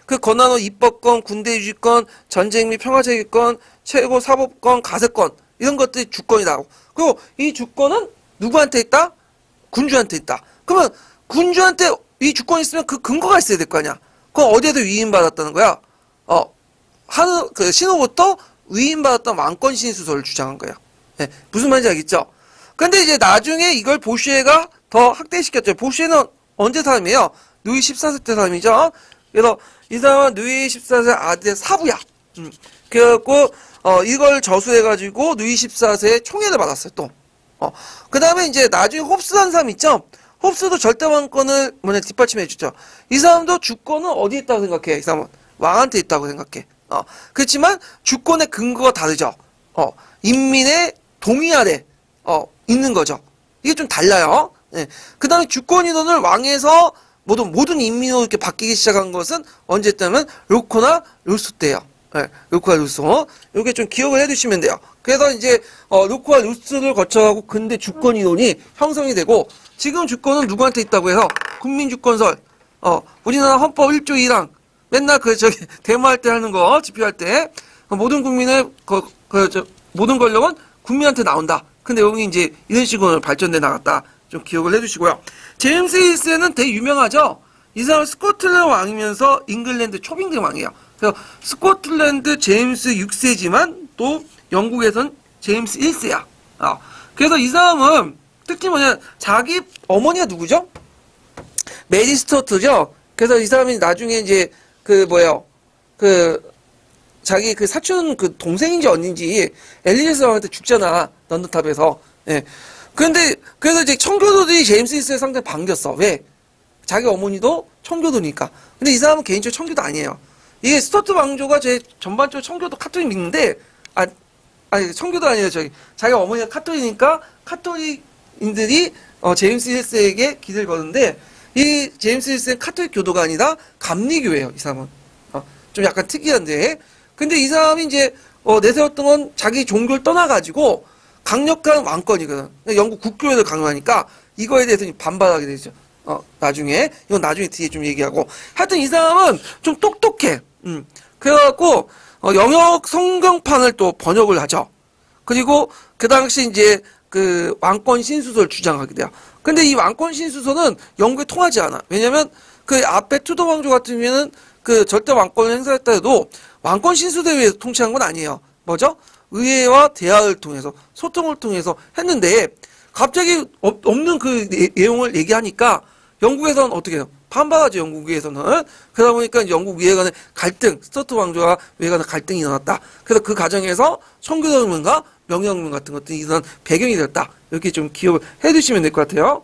그 권한은 입법권, 군대 유지권, 전쟁 및 평화제기권, 최고 사법권, 가세권 이런 것들이 주권이다. 그리고 이 주권은 누구한테 있다? 군주한테 있다. 그러면 군주한테 이 주권이 있으면 그 근거가 있어야 될 거 아니야. 그건 어디에서 위임받았다는 거야? 그 신호부터 위임받았던 왕권신수설을 주장한 거예요. 네, 무슨 말인지 알겠죠? 근데 이제 나중에 이걸 보슈에가 더 확대시켰죠. 보슈에는 언제 사람이에요? 루이 14세 때 사람이죠. 그래서 이 사람은 루이 14세 아들의 사부야. 그래갖고 이걸 저수해가지고 루이 14세의 총애를 받았어요. 또. 그 다음에 이제 나중에 홉스라는 사람 있죠. 홉스도 절대왕권을 뒷받침해주죠. 이 사람도 주권은 어디에 있다고 생각해? 이 사람은 왕한테 있다고 생각해. 그렇지만 주권의 근거가 다르죠. 인민의 동의 아래 있는 거죠. 이게 좀 달라요. 네. 그 다음에 주권 이론을 왕에서 모든 인민으로 이렇게 바뀌기 시작한 것은 언제 때면 루코나 루소 때예요. 네. 루코와 루소. 요게 좀 기억을 해두시면 돼요. 그래서 이제 루코와 루소를 거쳐가고 근대 주권 이론이 형성이 되고 지금 주권은 누구한테 있다고 해서 국민주권설. 우리나라 헌법 1조 1항 맨날 데모할 때 하는 거 집회할 때 모든 국민의 모든 권력은 국민한테 나온다. 근데 여기 이제 이런 식으로 발전돼 나갔다. 좀 기억을 해두시고요. 제임스 1세는 되게 유명하죠. 이 사람은 스코틀랜드 왕이면서 잉글랜드 초빙대 왕이에요. 그래서 스코틀랜드 제임스 6세지만 또 영국에선 제임스 1세야. 그래서 이 사람은 특히 자기 어머니가 누구죠? 메리 스튜어트죠. 그래서 이 사람이 나중에 이제 자기 사촌 동생인지 언니인지 엘리자베스 왕한테 죽잖아. 런던탑에서. 예. 그래서 이제 청교도들이 제임스 1세를 상당히 반겼어. 왜? 자기 어머니도 청교도니까. 근데 이 사람은 개인적으로 청교도 아니에요. 이게 스튜어트 왕조가 전반적으로 청교도 카톨릭 믿는데, 아니, 청교도 아니에요. 자기 어머니가 카톨릭이니까 카톨릭인들이 제임스 1세에게 기대를 거는데, 이 제임스 1세는 카톨릭 교도가 아니라 감리교예요. 이 사람은. 좀 약간 특이한데. 근데 이 사람이 이제 내세웠던 건 자기 종교를 떠나가지고 강력한 왕권이거든. 영국 국교회를 강요하니까 이거에 대해서 반발하게 되죠. 나중에 이건 나중에 뒤에 좀 얘기하고. 하여튼 이 사람은 좀 똑똑해. 그래갖고 영역 성경판을 또 번역을 하죠. 그리고 그 당시 이제 그 왕권 신수서를 주장하게 돼요. 근데 이 왕권 신수서는 영국에 통하지 않아. 왜냐면 그 앞에 투도 왕조 같은 경우에는 그 절대 왕권을 행사했다 해도 왕권 신수서에 의해서 통치한 건 아니에요. 뭐죠? 의회와 대화를 통해서 소통을 통해서 했는데 갑자기 없는 그 내용을 얘기하니까 영국에서는 어떻게 해요? 반발하죠. 영국에서는. 그러다 보니까 영국 위에 간의 갈등, 스튜어트 왕조와 위에 간의 갈등이 일어났다. 그래서 그 과정에서 청교도혁명과 명예혁명 같은 것들이 일어난 배경이 되었다. 이렇게 좀 기억을 해두시면 될 것 같아요.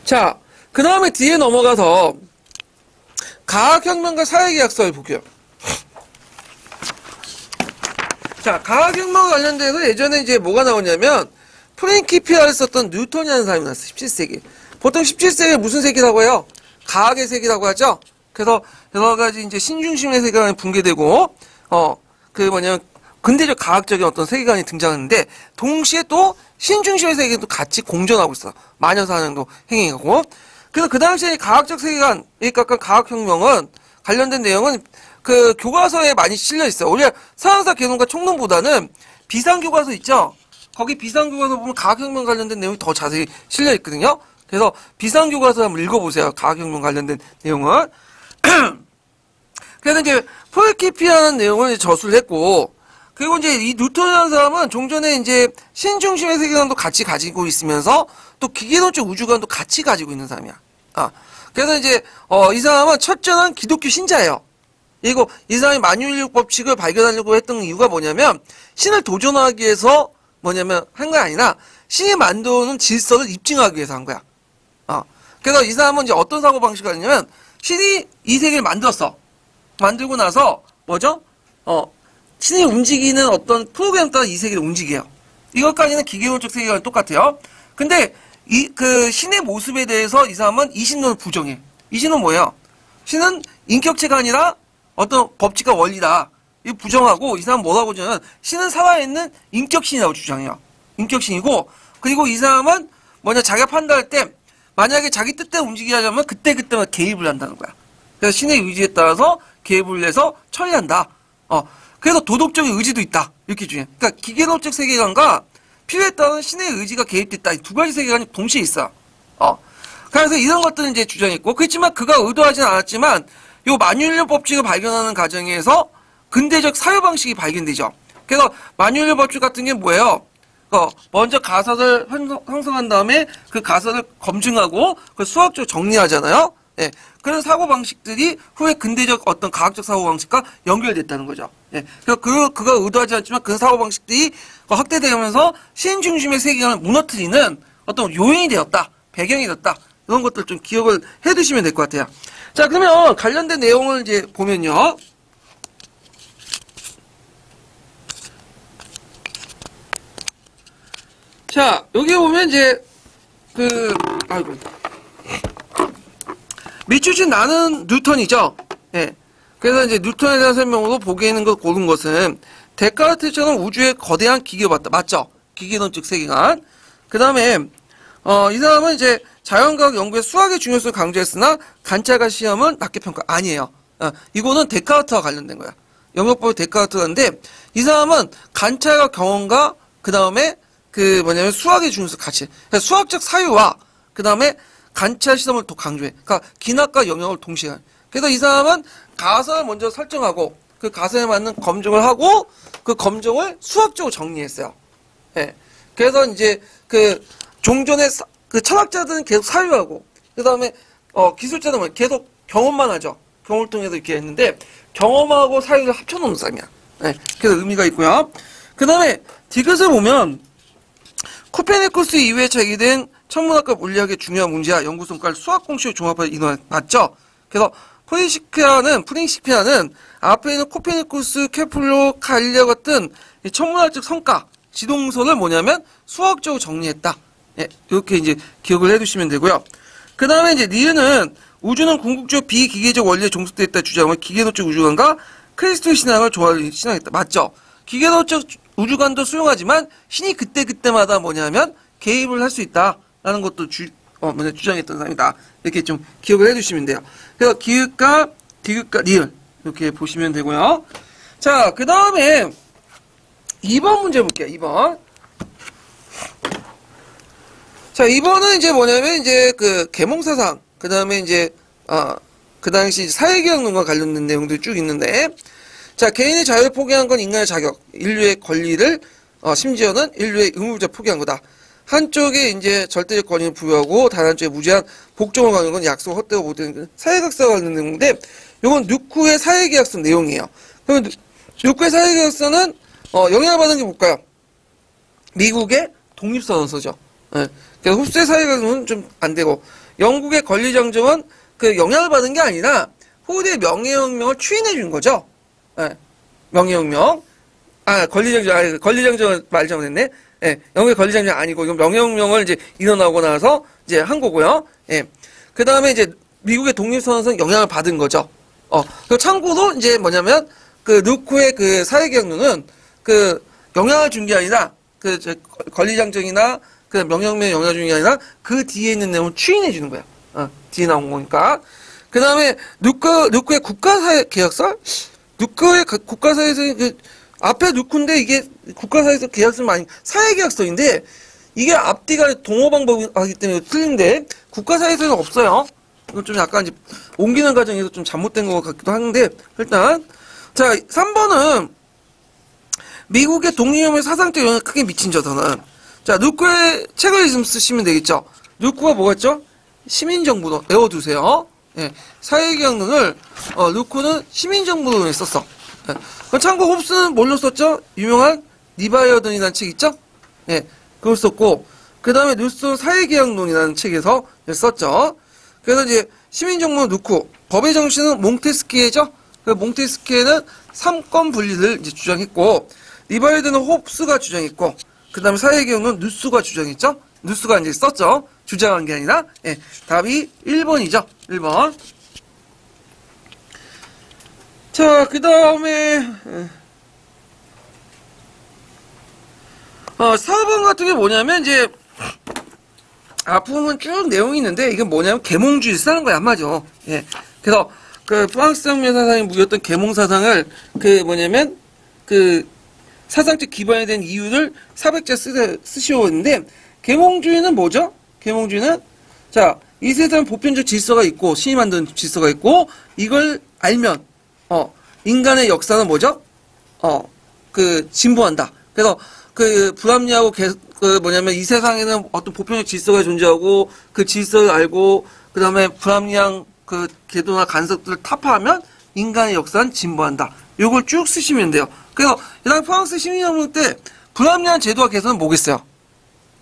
자, 그 다음에 뒤에 넘어가서 과학혁명과 사회계약서를 볼게요. 자, 과학혁명과 관련돼서 예전에 이제 뭐가 나오냐면 프랭키 피아를 썼던 뉴턴이라는 사람이 나왔어요. 17세기. 보통 17세기에 무슨 세기라고 해요? 과학의 세기라고 하죠? 그래서 여러 가지 이제 신중심의 세계관이 붕괴되고, 그 뭐냐면 근대적 과학적인 어떤 세계관이 등장하는데, 동시에 또 신중심의 세계도 같이 공존하고 있어. 마녀사냥도 행해가고. 그래서 그 당시에 과학적 세계관, 그러니까 과학혁명은 관련된 내용은 그 교과서에 많이 실려 있어요. 오히려 서양사 개론과 총론보다는 비상교과서 있죠? 거기 비상교과서 보면 과학혁명 관련된 내용이 더 자세히 실려 있거든요. 그래서 비상교과서 한번 읽어보세요. 과학혁명 관련된 내용을. 그래서 이제 포에키피라는 내용을 저술을 했고, 그리고 이제 이 뉴턴이라는 사람은 종전에 이제 신중심의 세계관도 같이 가지고 있으면서 또 기계론적 우주관도 같이 가지고 있는 사람이야. 그래서 이제 이 사람은 철저한 기독교 신자예요. 그리고 이 사람이 만유인력 법칙을 발견하려고 했던 이유가 뭐냐면 신을 도전하기 위해서 뭐냐면 한 게 아니라 신이 만드는 질서를 입증하기 위해서 한 거야. 그래서 이 사람은 이제 어떤 사고방식을 하냐면 신이 이 세계를 만들었어. 만들고 나서 뭐죠? 신이 움직이는 어떤 프로그램 따라 이 세계를 움직여요. 이것까지는 기계론적 세계관이 똑같아요. 근데 그 신의 모습에 대해서 이 사람은 이신론을 부정해. 이신론 뭐예요? 신은 인격체가 아니라 어떤 법칙과 원리다. 이 부정하고 이 사람은 뭐라고 주냐면 신은 살아있는 인격신이라고 주장해요. 인격신이고, 그리고 이 사람은 뭐냐, 자기가 판단할 때 만약에 자기 뜻대로 움직이려면 그때그때만 개입을 한다는 거야. 그래서 신의 의지에 따라서 개입을 해서 처리한다. 그래서 도덕적인 의지도 있다. 이렇게 주장해. 그러니까 기계론적 세계관과 필요에 따른 신의 의지가 개입됐다. 이 두 가지 세계관이 동시에 있어. 그래서 이런 것들은 이제 주장했고, 그렇지만 그가 의도하지는 않았지만 요 만유인력 법칙을 발견하는 과정에서 근대적 사회 방식이 발견되죠. 그래서 만유인력 법칙 같은 게 뭐예요? 먼저 가설을 형성한 다음에 그 가설을 검증하고 그 수학적으로 정리하잖아요. 예. 그런 사고 방식들이 후에 근대적 어떤 과학적 사고 방식과 연결됐다는 거죠. 예. 그래서 그가 의도하지 않지만 그 사고 방식들이 확대되면서 신 중심의 세계관을 무너뜨리는 어떤 요인이 되었다, 배경이 되었다. 이런 것들 좀 기억을 해두시면 될 것 같아요. 자, 그러면 관련된 내용을 이제 보면요. 자, 여기 보면 이제 미추신 나는 뉴턴이죠. 예. 그래서 이제 뉴턴에 대한 설명으로 보기에 있는 걸 고른 것은 데카르트처럼 우주의 거대한 기계를 봤다. 맞죠? 기계론적 세계관. 그 다음에 이 사람은 이제 자연과학 연구에 수학의 중요성을 강조했으나 관찰과 시험은 낮게 평가. 아니에요. 이거는 데카르트와 관련된 거야. 영역법의 데카르트인데 이 사람은 관찰과 경험과 그 다음에 수학의 중요성 같이. 그러니까 수학적 사유와 그 다음에 관찰 시험을 더 강조해. 그러니까 기납과 영역을 동시에 하는. 그래서 이 사람은 가설을 먼저 설정하고 그 가설에 맞는 검증을 하고 그 검증을 수학적으로 정리했어요. 예. 그래서 이제 그 종전의 그 철학자들은 계속 사유하고 그 다음에 기술자들은 계속 경험만 하죠. 경험을 통해서 이렇게 했는데 경험하고 사유를 합쳐놓은 사람이야. 예. 그래서 의미가 있고요. 그 다음에 디귿을 보면 코페르니쿠스 이후에 제기된 천문학과 물리학의 중요한 문제와 연구 성과를 수학 공식을 종합해 이뤄봤죠. 그래서 프린시피아는 앞에 있는 코페르니쿠스, 케플러, 갈릴레오 같은 천문학적 성과, 지동설을 뭐냐면 수학적으로 정리했다. 예, 이렇게 이제 기억을 해두시면 되고요. 그 그 다음에 이제 니은은 우주는 궁극적 비기계적 원리에 종속되어 있다 주장을 기계도적 우주관과 크리스토의 신앙을 신앙했다. 맞죠? 기계도적 우주관도 수용하지만 신이 그때그때마다 뭐냐면 개입을 할 수 있다라는 것도 주장했던 사람이다. 이렇게 좀 기억을 해주시면 돼요. 그래서 기읍과 디귿과 니은 이렇게 보시면 되고요. 자, 그 다음에 2번 문제 볼게요. 2번. 자, 2번은 이제 뭐냐면 이제 그 계몽사상, 그 다음에 이제 그 당시 사회계약론과 관련된 내용들이 쭉 있는데, 자, 개인의 자유를 포기한 건 인간의 자격, 인류의 권리를 심지어는 인류의 의무자 포기한 거다. 한쪽에 이제 절대적 권위를 부여하고 다른 한쪽에 무제한 복종을 강요하는 건 약속 헛되고 못되는 사회계약서와 관련된 내용인데, 요건 누쿠의 사회계약서 내용이에요. 그러면 누쿠의 사회계약서는 영향을 받은 게 뭘까요? 미국의 독립선언서죠. 예. 그래서 흡수의 사회계약서는 좀 안 되고, 영국의 권리정정은 그 영향을 받은 게 아니라 후대의 명예혁명을 추인해 준 거죠. 예. 명예혁명. 권리정정을 말 잘못했네. 예. 영국의 권리정정 아니고, 이건 명예혁명을 이제 일어나고 나서 이제 한 거고요. 예. 그 다음에 이제 미국의 독립선언서는 영향을 받은 거죠. 그 참고로 이제 뭐냐면, 그 누쿠의 그 사회계약론은 그 영향을 준 게 아니라, 그 권리정정이나 그 명예혁명에 영향을 준 게 아니라 그 뒤에 있는 내용을 추인해 주는 거야. 뒤에 나온 거니까. 그 다음에 누쿠의 국가사회계약서? 누쿠의 국가사회에서 그 앞에 누쿠인데 이게 국가사회에서 계약서는 아닌 사회계약서인데 이게 앞뒤가 동어방법이기 때문에 틀린데 국가사회에서는 없어요. 이건 좀 약간 이제 옮기는 과정에서 좀 잘못된 것 같기도 하는데 일단 자 3번은 미국의 독립혁명의 사상적 영향을 크게 미친 저서는 자 누쿠의 책을 좀 쓰시면 되겠죠. 누쿠가 뭐였죠? 시민정부론 외워두세요. 예, 사회계약론을 누쿠는 시민정부론을 썼어. 예. 그럼 참고 홉스는 뭘로 썼죠? 유명한 리바이어든이라는 책 있죠? 예, 그걸 썼고 그 다음에 루소 사회계약론이라는 책에서 썼죠. 그래서 이제 시민정부는 누쿠, 법의 정신은 몽테스키에죠. 그 몽테스키에는 삼권 분리를 이제 주장했고 리바이어든은 홉스가 주장했고 그 다음에 사회계약론은 누스가 주장했죠. 누스가 이제 썼죠. 주장한 게 아니라 예, 답이 1번이죠. 1번. 자, 그 다음에 4번 같은 게 뭐냐면 이제 앞부분 쭉 내용이 있는데 이건 뭐냐면 계몽주의 쓰는 거야 한마디로. 예. 그래서 그 프랑스 혁명 사상이 무였던 계몽 사상을 그 뭐냐면 그 사상적 기반이 된 이유를 사백자 쓰시오는데 계몽주의는 뭐죠? 계몽주의는 자, 이 세상 보편적 질서가 있고 신이 만든 질서가 있고 이걸 알면 인간의 역사는 뭐죠? 그 진보한다. 그래서 그 불합리하고 그 뭐냐면 이 세상에는 어떤 보편적 질서가 존재하고 그 질서를 알고 그 다음에 불합리한 그 궤도나 간섭들을 타파하면 인간의 역사는 진보한다. 요걸 쭉 쓰시면 돼요. 그래서 일단 프랑스 시민혁명 때 불합리한 제도와 개선은 뭐겠어요?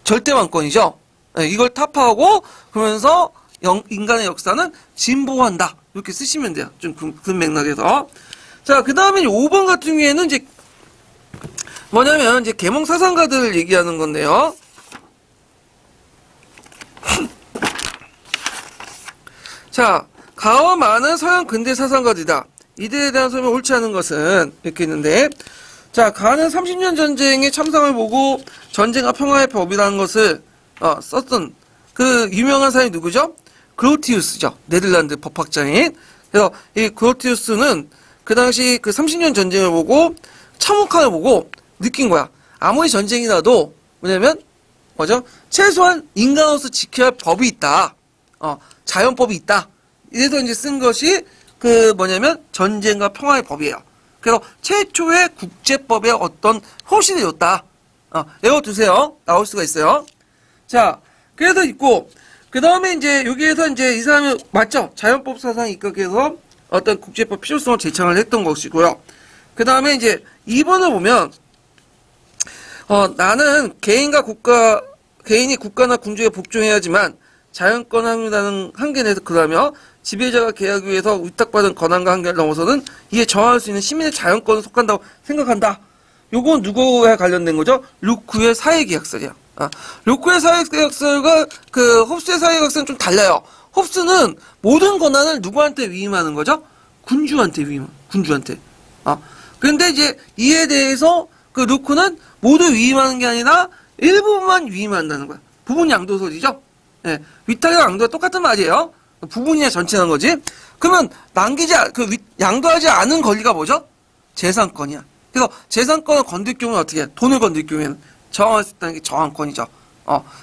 절대왕권이죠. 네, 이걸 타파하고 그러면서 인간의 역사는 진보한다. 이렇게 쓰시면 돼요. 좀 그 맥락에서. 자, 그 다음에 5번 같은 경우에는 이제 뭐냐면 이제 계몽 사상가들을 얘기하는 건데요. 자, 가와 많은 서양 근대 사상가들이다. 이들에 대한 설명이 옳지 않은 것은 이렇게 있는데 자, 가는 30년 전쟁의 참상을 보고 전쟁과 평화의 법이라는 것을 썼던 그 유명한 사람이 누구죠? 그로티우스죠. 네덜란드 법학자인. 그래서 이 그로티우스는 그 당시 그 30년 전쟁을 보고 참혹함을 보고 느낀 거야. 아무리 전쟁이 나도 뭐냐면 뭐죠? 최소한 인간으로서 지켜야 할 법이 있다. 자연법이 있다. 이래서 이제 쓴 것이 그 뭐냐면 전쟁과 평화의 법이에요. 그래서 최초의 국제법의 어떤 호신이 줬다. 외워두세요. 나올 수가 있어요. 자, 그래서 있고 그 다음에 이제 여기에서 이제 이 사람이 맞죠? 자연법 사상에 입각해서 어떤 국제법 필요성을 제창을 했던 것이고요. 그 다음에 이제 2번을 보면 나는 개인이 국가나 군주에 복종해야지만 자연권 확립이라는 한계 내에서 그러하며 지배자가 계약에 의해서 위탁받은 권한과 한계를 넘어서는 이에 저항할 수 있는 시민의 자연권에 속한다고 생각한다. 요건 누구와 관련된 거죠? 루쿠의 사회계약설이야. 루쿠의 사회계약설과 그 홉스의 사회계약설은 좀 달라요. 홉스는 모든 권한을 누구한테 위임하는 거죠? 군주한테. 근데 이제 이에 대해서 그 루크는 모두 위임하는 게 아니라 일부분만 위임한다는 거야. 부분 양도소리죠? 예. 위탁이랑 양도가 똑같은 말이에요. 부분이야 전체라는 거지. 그러면 양도하지 않은 권리가 뭐죠? 재산권이야. 그래서 재산권을 건들 경우는 어떻게 해? 돈을 건들 경우에는 저항할 수 있다는 게 저항권이죠.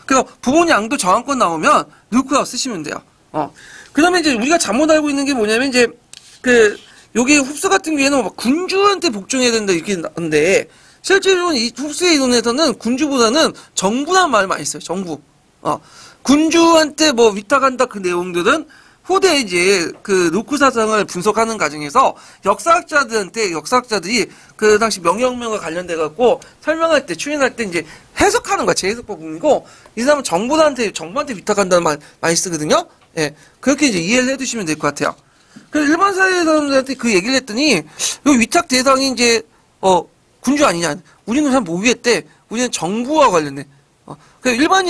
그래서 부분 양도 저항권 나오면 루크가 쓰시면 돼요. 그 다음에 이제 우리가 잘못 알고 있는 게 뭐냐면 이제 여기 흡수 같은 경우에는 뭐 군주한테 복종해야 된다 이렇게 나는데 실제로는 이 흡수의 이론에서는 군주보다는 정부란 말을 많이 써요. 정부. 군주한테 뭐 위탁한다 그 내용들은 후대 이제 그 루크 사상을 분석하는 과정에서 역사학자들이 그 당시 명예혁명과 관련돼 갖고 설명할 때 추인할 때 이제 해석하는 거야. 재해석 부분이고 이 사람은 정부한테 위탁한다는 말 많이 쓰거든요. 예. 그렇게 이제 이해를 해 두시면 될 것 같아요. 그래서 일반 사회 사람들한테 그 얘기를 했더니 이 위탁 대상이 이제 군주 아니냐. 우리는 잘 모르겠대. 우리는 정부와 관련돼. 일반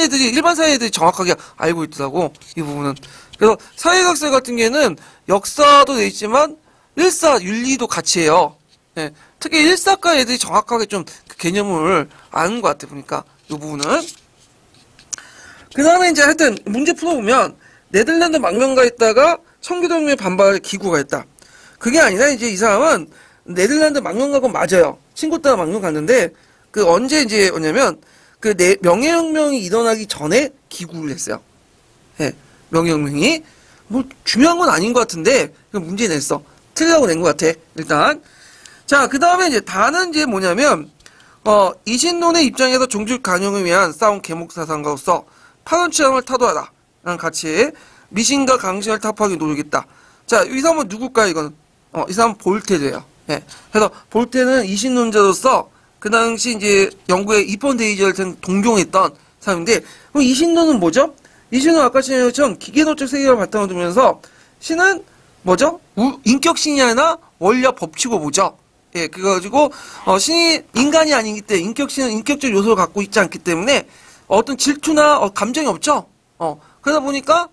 사회 애들이 정확하게 알고 있더라고, 이 부분은. 그래서 사회학설 같은 경우에는 역사도 돼 있지만, 윤리도 같이 해요. 예. 특히 일사과 애들이 정확하게 좀 그 개념을 아는 것 같아, 보니까, 이 부분은. 그 다음에 이제 하여튼, 문제 풀어보면, 네덜란드 망명가했다가 청교동맹 반발 기구가 했다. 그게 아니라 이제 이 사람은 네덜란드 망명가건 맞아요. 친구 따라 망명 갔는데, 언제 이제 오냐면, 명예혁명이 일어나기 전에 기구를 했어요. 예, 명예혁명이. 뭐, 중요한 건 아닌 것 같은데, 문제 냈어. 틀리라고 낸 것 같아, 일단. 자, 그 다음에 이제, 다는 이제 뭐냐면, 이신론의 입장에서 종족 간용을 위한 싸움 계목사상가로서 파견 취함을 타도하다. 라는 가치에 미신과 강신을 타파하기 노력했다. 자, 이 사람은 누굴까요, 이거는? 이 사람은 볼테르예요. 예. 그래서, 볼테르는 이신론자로서 그 당시 이제 영국의 입헌데이저를 동경했던 사람인데, 그럼 이 신론은 뭐죠? 이 신론은 아까 말한 것처럼 기계도적 세계를 바탕으로 두면서 신은 뭐죠? 인격신이 아니라 원리와 법칙을 보죠. 예, 그래가지고 신이 인간이 아니기 때문에 인격신은 인격적 요소를 갖고 있지 않기 때문에 어떤 질투나 감정이 없죠. 그러다 보니까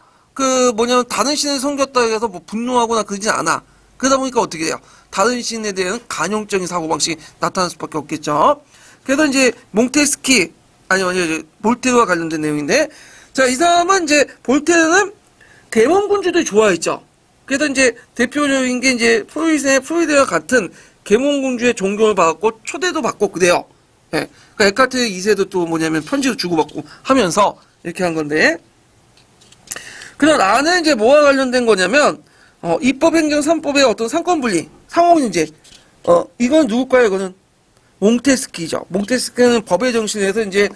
다른 신을 섬겼다 해서 뭐 분노하거나 그러진 않아. 그러다 보니까 어떻게 돼요? 다른 신에 대한 간용적인 사고방식이 나타날 수밖에 없겠죠. 그래서 이제 볼테르와 관련된 내용인데, 자, 이 사람은 이제 볼테르는 계몽군주들 좋아했죠. 그래서 이제 대표적인 게 이제 프로이드와 같은 계몽군주의 존경을 받았고 초대도 받고 그래요. 예. 그러니까 에카르트 2세도 또 뭐냐면 편지도 주고받고 하면서 이렇게 한 건데, 그럼 나는 이제 뭐와 관련된 거냐면 입법, 행정, 3법의 어떤 상권분리, 상호인재. 이건 누굴까요? 이거는 몽테스키죠. 몽테스키는 법의 정신에서 이제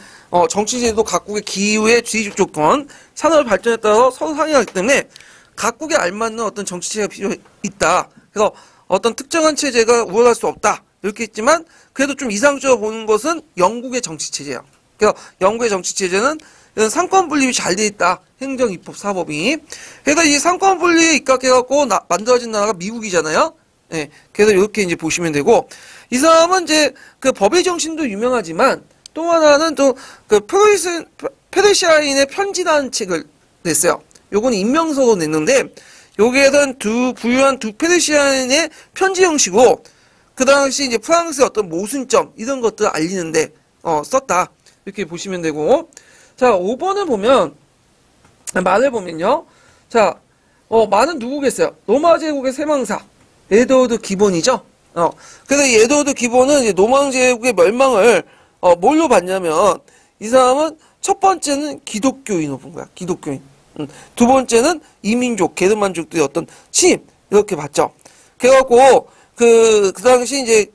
정치제도 각국의 기후의 지휘적 조건, 산업 발전에 따라서 서로 상의하기 때문에 각국에 알맞는 어떤 정치체제가 필요 있다. 그래서 어떤 특정한 체제가 우월할 수 없다. 이렇게 했지만 그래도 좀 이상적으로 보는 것은 영국의 정치체제예요. 그래서 영국의 정치체제는 상권 분립이 잘 돼 있다. 행정, 입법, 사법이. 그래서 이 상권 분리에 입각해갖고 만들어진 나라가 미국이잖아요. 예. 그래서 이렇게 이제 보시면 되고, 이 사람은 이제 그 법의 정신도 유명하지만 또 하나는 또 그 페르시아인의 편지라는 책을 냈어요. 요건 인명서로 냈는데, 여기에선 부유한 두 페르시아인의 편지 형식으로 그 당시 이제 프랑스의 어떤 모순점 이런 것들을 알리는데 썼다. 이렇게 보시면 되고, 자, 5번을 보면, 말을 보면요. 자, 말은 누구겠어요? 로마 제국의 세망사. 에드워드 기본이죠? 그래서 이 에드워드 기본은 이제 로마 제국의 멸망을, 뭘로 봤냐면, 이 사람은 첫 번째는 기독교인으로 본 거야. 기독교인. 두 번째는 이민족, 게르만족들의 어떤 침입. 이렇게 봤죠. 그래갖고, 그 당시 이제,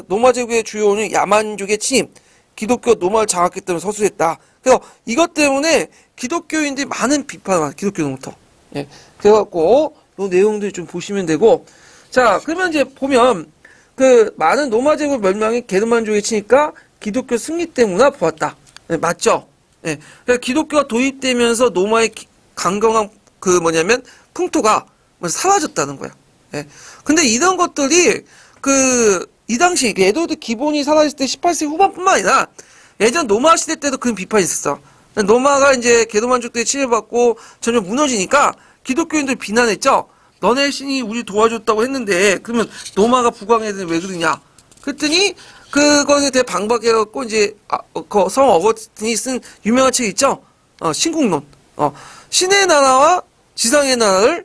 로마 제국의 주요는 야만족의 침입. 기독교 노마를 장악했기 때문에 서술했다. 그래서 이것 때문에 기독교인들이 많은 비판을 받아요. 기독교로부터. 예. 그래갖고 이 내용들 좀 보시면 되고, 자, 그러면 이제 보면 많은 로마 제국 멸망이 게르만족에 치니까 기독교 승리 때문에 보았다. 예, 맞죠? 예. 그러니까 기독교가 도입되면서 로마의 강경한 풍토가 사라졌다는 거야. 예. 근데 이런 것들이 이 당시 에드워드 기본이 살아있을 때 18세기 후반뿐만 아니라 예전 로마 시대 때도 그런 비판이 있었어. 로마가 이제 개도만족 때 침해받고 전혀 무너지니까 기독교인들 비난했죠. 너네 신이 우리 도와줬다고 했는데 그러면 로마가 부강해야 되는데 왜 그러냐. 그랬더니 그것에 대해 방박해갖고 이제 성 어거스틴이 쓴 유명한 책 있죠. 신국론. 신의 나라와 지상의 나라를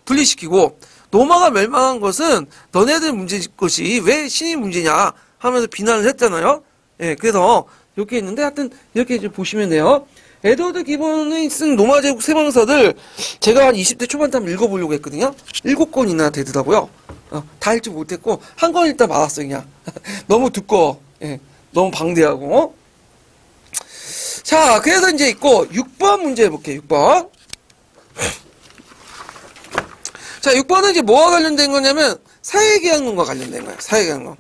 분리시키고 로마가 멸망한 것은 너네들 문제일 것이 왜 신이 문제냐 하면서 비난을 했잖아요. 예, 그래서 이렇게 있는데 하여튼 이렇게 좀 보시면 돼요. 에드워드 기본이 쓴 로마 제국 세방사들 제가 한 20대 초반 때 한번 읽어보려고 했거든요. 7권이나 되더라고요. 다 읽지 못했고 한 권 읽다 말았어요 그냥. 너무 두꺼워. 예, 너무 방대하고. 자, 그래서 이제 있고 6번 문제 해볼게요. 6번. 자, 6번은 이제 뭐와 관련된 거냐면 사회계약론과 관련된 거예요. 사회계약론.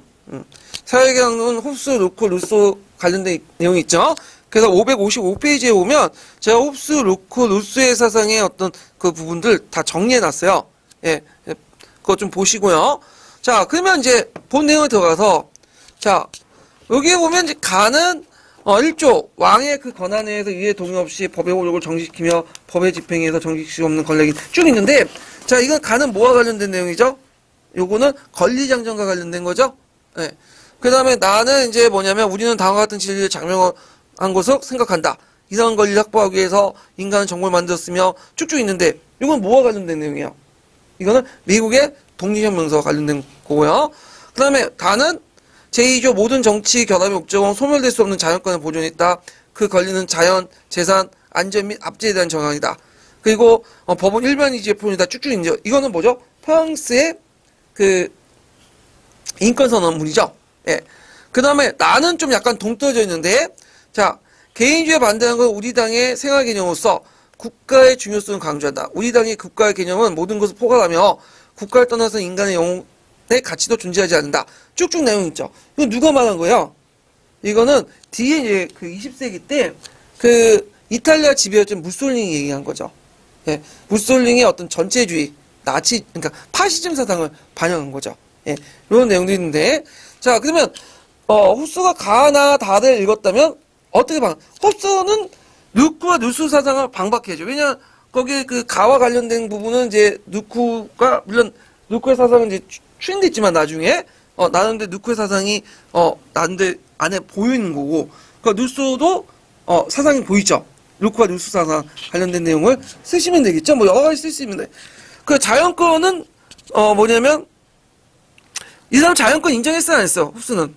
사회계약론 홉스, 루크, 루소 관련된 내용이 있죠. 그래서 555페이지에 보면 제가 홉스, 루크, 루소의 사상의 어떤 그 부분들 다 정리해놨어요. 예, 그거 좀 보시고요. 자, 그러면 이제 본 내용에 들어가서 자, 여기에 보면 이제 가는 1조 왕의 그 권한에 의해서 이해 동의 없이 법의 효력을 정지시키며 법의 집행에서 정지시킬 수 없는 권력이 쭉 있는데 자, 이건 가는 뭐와 관련된 내용이죠? 요거는 권리장전과 관련된 거죠? 예. 그 다음에 나는 이제 뭐냐면 우리는 다음과 같은 진리를 장명한 것으로 생각한다. 이상한 권리를 확보하기 위해서 인간은 정보를 만들었으며 쭉쭉 있는데 이건 뭐와 관련된 내용이에요? 이거는 미국의 독립혁명서와 관련된 거고요. 그 다음에 다는 제2조 모든 정치 결합의 목적은 소멸될 수 없는 자연권을 보존했다. 그 권리는 자연, 재산, 안전 및 압제에 대한 정황이다. 그리고 법은 일반이지의 표현이다. 쭉쭉 있죠. 이거는 뭐죠? 프랑스의 그 인권선언문이죠. 예. 그 다음에 나는 좀 약간 동떨어져 있는데 자, 개인주의에 반대하는 건 우리 당의 생활 개념으로서 국가의 중요성을 강조한다. 우리 당의 국가의 개념은 모든 것을 포괄하며 국가를 떠나서 인간의 영혼의 가치도 존재하지 않는다. 쭉쭉 내용 있죠. 이거 누가 말한 거예요? 이거는 뒤에 이제 그 20세기 때 그 이탈리아 지배였던 무솔리니 얘기한 거죠. 예. 무솔리니의 어떤 전체주의, 나치, 그러니까 파시즘 사상을 반영한 거죠. 예. 이런 내용도 있는데 자, 그러면 홉스가 가나 다를 읽었다면 어떻게 홉스는 누쿠와 누수 사상을 방박해야죠. 왜냐 거기에 그 가와 관련된 부분은 이제 누쿠가 물론 누쿠의 사상은 이제 추인됐지만 나중에 나는데 누쿠의 사상이 나는데 안에 보이는 거고 그러니까 누수도 사상이 보이죠. 누쿠와 누수 사상 관련된 내용을 쓰시면 되겠죠. 뭐 여러 가지 쓸 수 있는데 그 자연권은 뭐냐면 이 사람 자연권 인정했어요, 안 했어요? 홉스는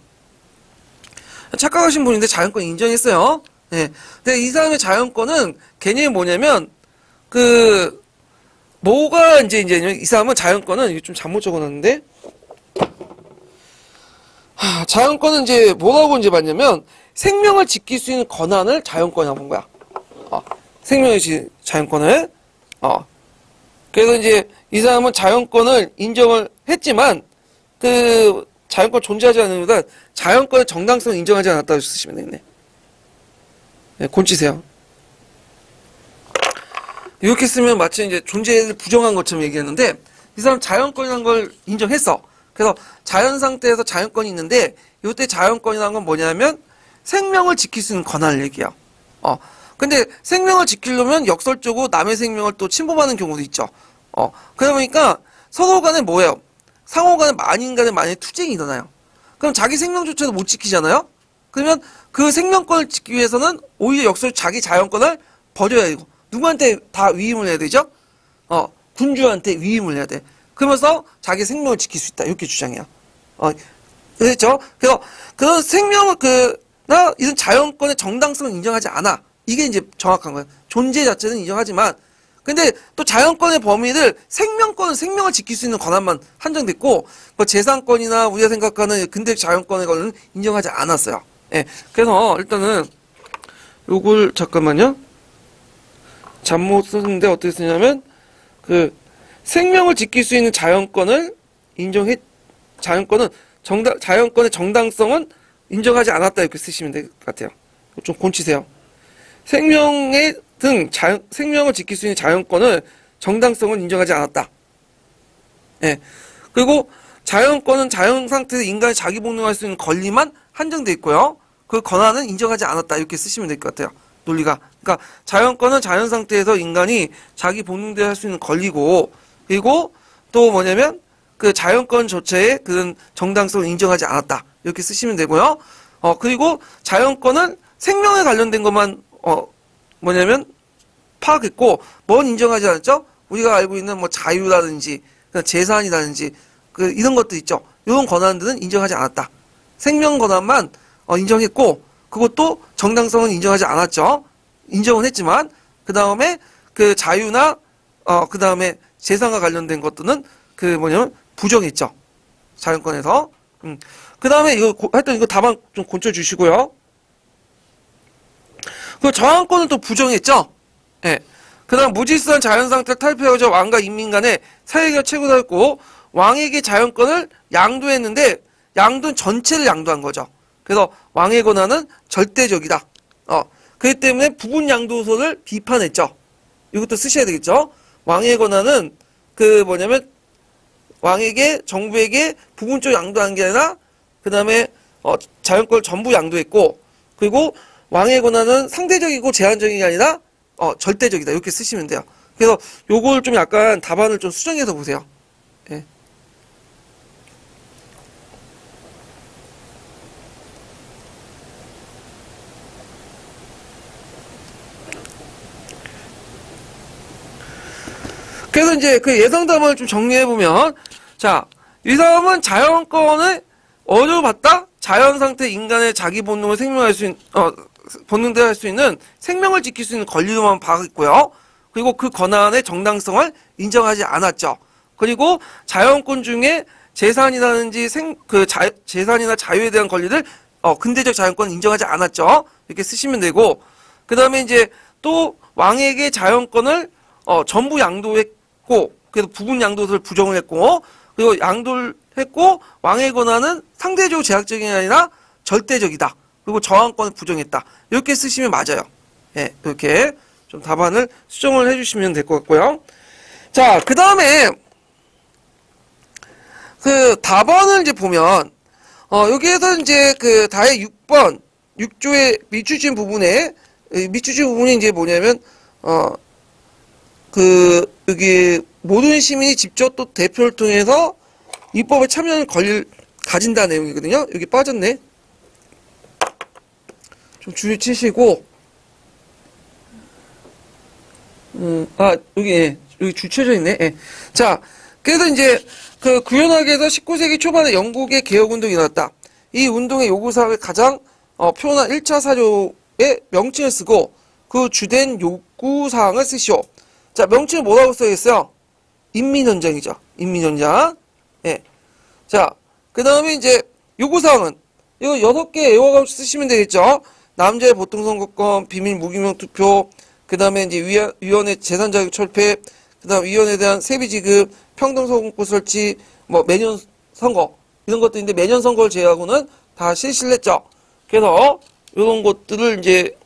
착각하신 분인데 자연권 인정했어요. 예. 근데 이 사람의 자연권은 개념이 뭐냐면 그 뭐가 이제 이 사람은 자연권은 이게 좀 잘못 적어놨는데 자연권은 이제 뭐라고 이제 봤냐면 생명을 지킬 수 있는 권한을 자연권이라고 본 거야. 생명의 자연권을 그래서 이제 이 사람은 자연권을 인정을 했지만 그 자연권 존재하지 않는 것보다 자연권의 정당성을 인정하지 않았다고 쓰시면 되겠네. 네, 곤치세요. 이렇게 쓰면 마치 이제 존재를 부정한 것처럼 얘기했는데 이 사람 자연권이라는 걸 인정했어. 그래서 자연 상태에서 자연권이 있는데 이때 자연권이라는 건 뭐냐면 생명을 지킬 수 있는 권한을 얘기해요. 근데 생명을 지키려면 역설적으로 남의 생명을 또 침범하는 경우도 있죠. 그러다 보니까 서로 간에 뭐예요? 상호 간에 만인 간에 만약에 투쟁이 일어나요. 그럼 자기 생명조차도 못 지키잖아요? 그러면 그 생명권을 지키기 위해서는 오히려 역설 자기 자연권을 버려야 되고 누구한테 다 위임을 해야 되죠? 군주한테 위임을 해야 돼. 그러면서 자기 생명을 지킬 수 있다. 이렇게 주장해요. 그렇죠? 그래서 그런 생명을 이런 자연권의 정당성을 인정하지 않아. 이게 이제 정확한 거예요. 존재 자체는 인정하지만 근데 또 자연권의 범위를 생명권은 생명을 지킬 수 있는 권한만 한정됐고 뭐 재산권이나 우리가 생각하는 근대 자연권의 거는 인정하지 않았어요. 예. 그래서 일단은 요걸 잠깐만요. 잘못 썼는데 어떻게 쓰냐면 그 생명을 지킬 수 있는 자연권을 자연권의 정당성은 인정하지 않았다 이렇게 쓰시면 될 것 같아요. 좀 곤치세요. 생명을 지킬 수 있는 자연권을 정당성을 인정하지 않았다. 예. 그리고 자연권은 자연 상태에서 인간이 자기 복용할 수 있는 권리만 한정돼 있고요. 그 권한은 인정하지 않았다. 이렇게 쓰시면 될 것 같아요. 논리가. 그러니까 자연권은 자연 상태에서 인간이 자기 본능대로 할 수 있는 권리고, 그리고 또 뭐냐면 그 자연권 자체의 그런 정당성을 인정하지 않았다. 이렇게 쓰시면 되고요. 그리고 자연권은 생명에 관련된 것만 뭐냐면 파악했고, 뭔 인정하지 않았죠? 우리가 알고 있는 뭐 자유라든지 재산이라든지 그 이런 것들 있죠. 이런 권한들은 인정하지 않았다. 생명 권한만 인정했고, 그것도 정당성은 인정하지 않았죠. 인정은 했지만 그 다음에 그 자유나 그 다음에 재산과 관련된 것들은 그 뭐냐면 부정했죠. 자연권에서. 그 다음에 이거 하여튼 이거 답안 좀 고쳐 주시고요. 그 저항권은 또 부정했죠. 예. 그 다음 무질서한 자연상태를 탈피하고자 왕과 인민 간의 사회가 최고다였고, 왕에게 자연권을 양도했는데 양도는 전체를 양도한 거죠. 그래서 왕의 권한은 절대적이다. 그렇기 때문에 부분 양도소를 비판했죠. 이것도 쓰셔야 되겠죠. 왕의 권한은 그 뭐냐면 왕에게 정부에게 부분적으로 양도한 게 아니라 그 다음에 자연권을 전부 양도했고, 그리고 왕의 권한은 상대적이고 제한적인 게 아니라 절대적이다. 이렇게 쓰시면 돼요. 그래서 요걸 좀 약간 답안을 좀 수정해서 보세요. 예. 그래서 이제 그 예상 답안을 좀 정리해보면, 자, 이 사람은 자연권을 어려봤다? 자연 상태 인간의 자기 본능을 생명할 수 있는, 본능대로 할 수 있는 생명을 지킬 수 있는 권리로만 파악했고요. 그리고 그 권한의 정당성을 인정하지 않았죠. 그리고 자연권 중에 재산이라든지 재산이나 자유에 대한 권리를, 근대적 자연권을 인정하지 않았죠. 이렇게 쓰시면 되고, 그 다음에 이제 또 왕에게 자연권을, 전부 양도했고, 그래서 부분 양도를 부정을 했고, 그리고 양도를 했고, 왕의 권한은 상대적으로 제약적인 게 아니라 절대적이다. 그리고 저항권을 부정했다. 이렇게 쓰시면 맞아요. 예, 이렇게 좀 답안을 수정을 해주시면 될 것 같고요. 자, 그 다음에 그 답안을 이제 보면, 여기에서 이제 그 다의 6번, 6조의 미추진 부분에, 미추진 부분이 이제 뭐냐면, 여기 모든 시민이 직접 또 대표를 통해서 입법에 참여하는 권리를 가진다는 내용이거든요. 여기 빠졌네. 좀 줄을 치시고, 여기, 예, 여기 줄 쳐져 있네. 예. 자, 그래서 이제, 그 구현학에서 19세기 초반에 영국의 개혁운동이 일어났다. 이 운동의 요구사항을 가장, 표현한 1차 사료의 명칭을 쓰고, 그 주된 요구사항을 쓰시오. 자, 명칭을 뭐라고 써야겠어요? 인민헌장이죠. 인민헌장. 예. 자, 그 다음에 이제, 요구사항은, 이거 6개 애호가 쓰시면 되겠죠? 남자의 보통선거권, 비밀 무기명 투표, 그 다음에 이제 위원회 재산자격 철폐, 그 다음 위원회에 대한 세비 지급, 평등선거구 설치, 뭐 매년 선거, 이런 것들인데 매년 선거를 제외하고는 다 실시를 했죠. 그래서 이런 것들을 이제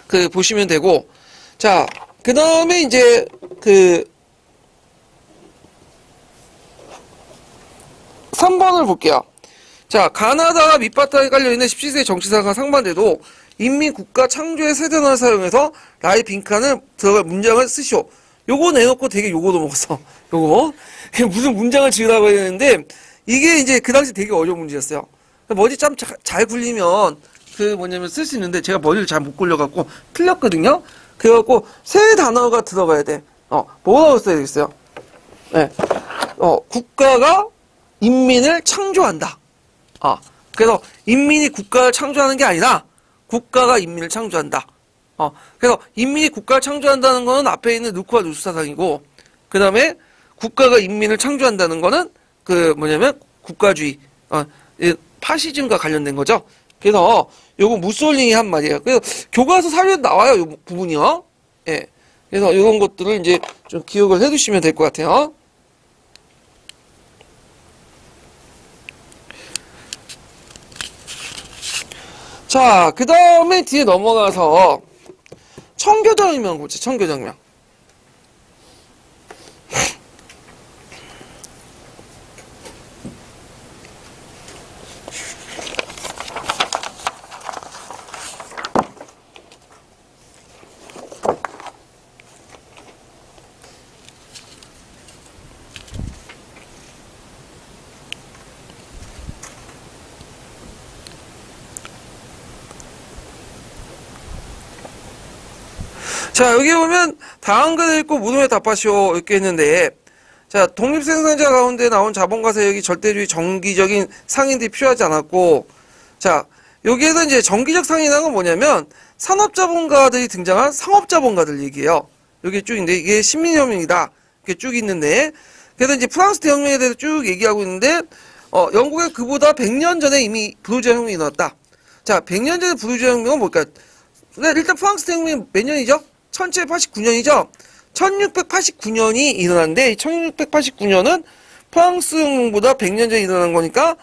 그 보시면 되고, 자, 그 다음에 이제 그 3번을 볼게요. 자, 가나다가 밑바탕에 깔려있는 17세기 정치사가 상반돼도 인민국가 창조의 세대론을 사용해서 라이 빈칸을 들어갈 문장을 쓰시오. 요거 내놓고 되게 요거도 먹었어. 요거. 무슨 문장을 지으라고 했는데, 이게 이제 그 당시 되게 어려운 문제였어요. 머리 참 잘 굴리면, 그 뭐냐면 쓸 수 있는데, 제가 머리를 잘 못 굴려갖고 틀렸거든요? 그래갖고, 세 단어가 들어가야 돼. 뭐라고 써야 되겠어요? 네. 국가가 인민을 창조한다. 그래서 인민이 국가를 창조하는 게 아니라 국가가 인민을 창조한다. 그래서 인민이 국가를 창조한다는 거는 앞에 있는 누크와 누수 사상이고, 그 다음에 국가가 인민을 창조한다는 거는 그 뭐냐면 국가주의, 파시즘과 관련된 거죠. 그래서 요거 무솔링이 한 말이에요. 그래서 교과서 사료에 나와요, 요 부분이요. 예. 그래서 이런 것들을 이제 좀 기억을 해두시면 될 것 같아요. 자, 그 다음에 뒤에 넘어가서 청교장명 보자. 청교장명. 자, 여기 보면 다음 글을 읽고 물음에 답하시오 이렇게 했는데, 자, 독립생산자 가운데 나온 자본과 세력이 절대주의 정기적인 상인들이 필요하지 않았고, 자, 여기에서 이제 정기적 상인이라는 건 뭐냐면 산업자본가들이 등장한 상업자본가들 얘기예요. 여기 쭉 있는데 이게 식민혁명이다 이렇게 쭉 있는데, 그래서 이제 프랑스 대혁명에 대해서 쭉 얘기하고 있는데, 영국에 그보다 100년 전에 이미 부르주아 혁명이 일어났다. 자, 100년 전에 부르주아 혁명은 뭘까? 일단 프랑스 대혁명이 몇 년이죠? 1789년이죠? 1689년이 일어났는데, 1689년은 프랑스 혁명보다 100년 전에 일어난 거니까,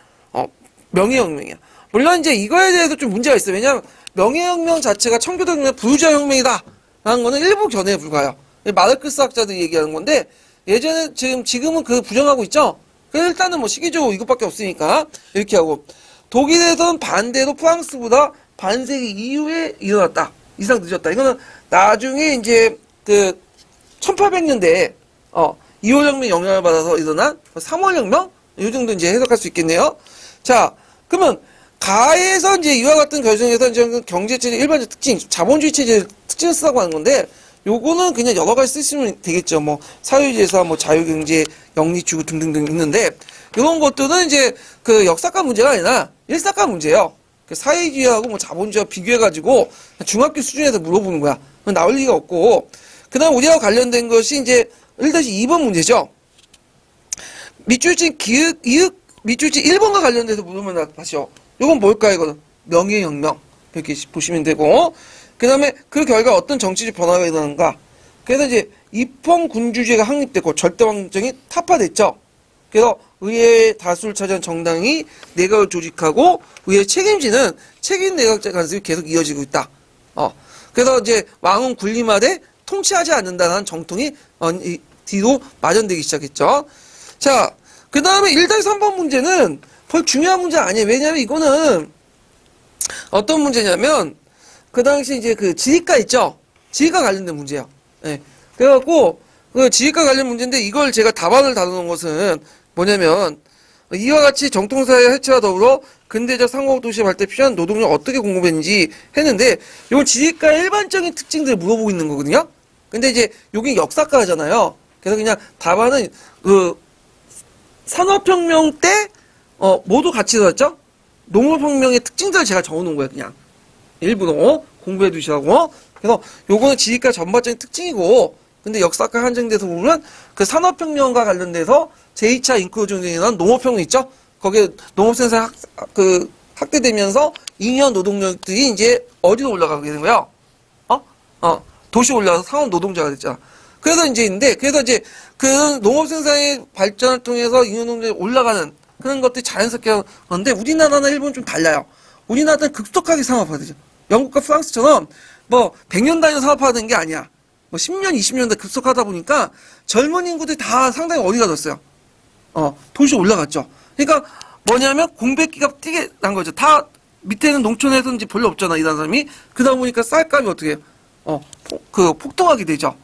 명예혁명이야. 물론 이제 이거에 대해서 좀 문제가 있어요. 왜냐면, 명예혁명 자체가 청교도혁명, 부르주아 혁명이다. 라는 거는 일부 견해에 불과해요. 마르크스 학자들이 얘기하는 건데, 예전에, 지금은 그 부정하고 있죠? 그래서 일단은 뭐 시기적으로 이것밖에 없으니까, 이렇게 하고. 독일에서는 반대로 프랑스보다 반세기 이후에 일어났다. 이상 늦었다. 이거는 나중에 이제, 1800년대에, 2월혁명 영향을 받아서 일어난 3월혁명? 이 정도 이제 해석할 수 있겠네요. 자, 그러면, 가에서 이제 이와 같은 결정에서 이제 경제체제 일반적 특징, 자본주의 체제 특징을 쓰라고 하는 건데, 요거는 그냥 여러 가지 쓰시면 되겠죠. 뭐, 사회주의에서 뭐 자유경제, 영리추구 등등등 있는데, 이런 것들은 이제 그 역사과 문제가 아니라 일사과 문제예요. 그 사회주의하고 뭐 자본주의와 비교해가지고 중학교 수준에서 물어보는 거야. 나올 리가 없고. 그 다음 우리하고 관련된 것이 이제 1-2번 문제죠. 밑줄진 이윽, 밑줄진 1번과 관련돼서 물으면 다시요. 이건 뭘까, 이거는? 명예혁명. 이렇게 보시면 되고. 그 다음에 그 결과 어떤 정치적 변화가 일어나는가. 그래서 이제 입헌군주제가 확립됐고 절대왕정이 타파됐죠. 그래서 의회의 다수를 차지한 정당이 내각을 조직하고 의회 책임지는 책임 내각제 관습이 계속 이어지고 있다. 그래서 이제 왕은 군림하되 통치하지 않는다는 정통이 뒤로 마련되기 시작했죠. 자, 그 다음에 1-3번 문제는 별 중요한 문제 아니에요. 왜냐면 이거는 어떤 문제냐면 그 당시 이제 그 지휘과 있죠? 지휘과 관련된 문제예요. 네. 그래갖고 그 지휘과 관련 문제인데 이걸 제가 답안을 다루는 것은 뭐냐면 이와 같이 정통사회 해체와 더불어 근대적 상공도시 발달에 필요한 노동력 어떻게 공급했는지 했는데 이건 지휘과의 일반적인 특징들을 물어보고 있는 거거든요. 근데 이제 여긴 역사과잖아요. 그래서 그냥 답안은 그 산업혁명 때 모두 같이 들었죠? 농업혁명의 특징들을 제가 적어놓은 거예요. 그냥 일부러 공부해 두시라고. 그래서 요거는 지휘과 전반적인 특징이고, 근데 역사과 한정돼서 보면 그 산업혁명과 관련돼서 제2차 인크루전에 일어난 농업혁명 있죠? 거기에 농업생산 확대되면서 잉여 노동력들이 이제 어디로 올라가게 되는 거예요? 도시 올라가서 상업 노동자가 됐잖아. 그래서 이제 그 농업생산의 발전을 통해서 잉여 노동력이 올라가는 그런 것들이 자연스럽게 하는데 우리나라나 일본은 좀 달라요. 우리나라는 급속하게 상업화되죠. 영국과 프랑스처럼 뭐 100년 단위로 상업화되는 게 아니야. 뭐 10년, 20년 급속하다 보니까 젊은 인구들이 다 상당히 어디가졌어요. 도시 올라갔죠. 그러니까 뭐냐면 공백기가 뛰게 난 거죠. 다 밑에는 농촌에서는 이제 별로 없잖아, 이런 사람이. 그러다 보니까 쌀값이 어떻게 해요? 폭등하게 되죠.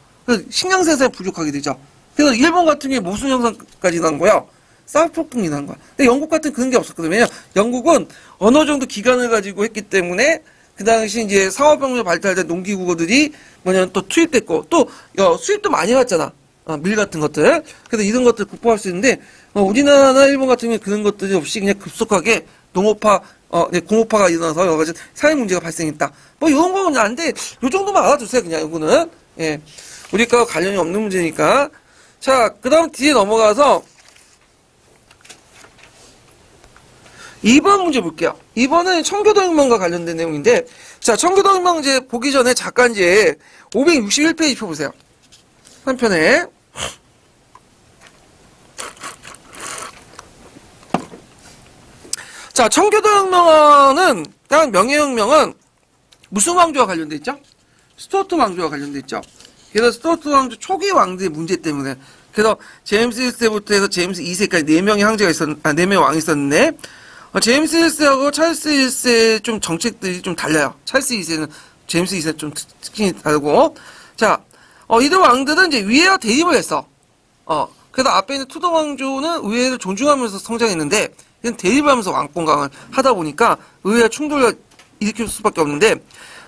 식량 생산이 부족하게 되죠. 그래서 일본 같은 경우에 모순 현상까지 난 거야. 쌀폭등이 난 거야. 근데 영국 같은 그런 게 없었거든요. 왜냐면 영국은 어느 정도 기간을 가지고 했기 때문에 그 당시 이제 상업혁명 발달된 농기구들이 뭐냐면 또 투입됐고 또 수입도 많이 갔잖아. 밀 같은 것들. 그래서 이런 것들 극복할 수 있는데 우리나라나 일본 같은 경우에 그런 것들이 없이 그냥 급속하게 농업화, 공업화가 일어나서 여러 가지 사회 문제가 발생했다. 뭐 이런 거는 아닌데 요 정도만 알아두세요. 그냥 이거는. 예. 우리과 관련이 없는 문제니까. 자, 그 다음 뒤에 넘어가서 2번 문제 볼게요. 2번은 청교도혁명과 관련된 내용인데, 자, 청교도혁명 이제 보기 전에 잠깐 이제 561페이지 펴보세요. 한 편에. 자, 청교도혁명은, 다른 명예혁명은 무슨 왕조와 관련돼 있죠? 스튜어트 왕조와 관련돼 있죠. 그래서 스튜어트 왕조 초기 왕들의 문제 때문에. 그래서 제임스 1세부터 해서 제임스 2세까지 4명의 황제가 4명의 왕이 있었는데, 제임스 1세하고 찰스 1세의 좀 정책들이 좀 달라요. 찰스 2세는 제임스 2세 좀 특징이 다르고. 자, 이들 왕들은 이제 위에와 대립을 했어. 그래서 앞에 있는 투더 왕조는 의회를 존중하면서 성장했는데, 그냥 대립하면서 왕권강을 하다 보니까 의회와 충돌을 일으킬 수밖에 없는데,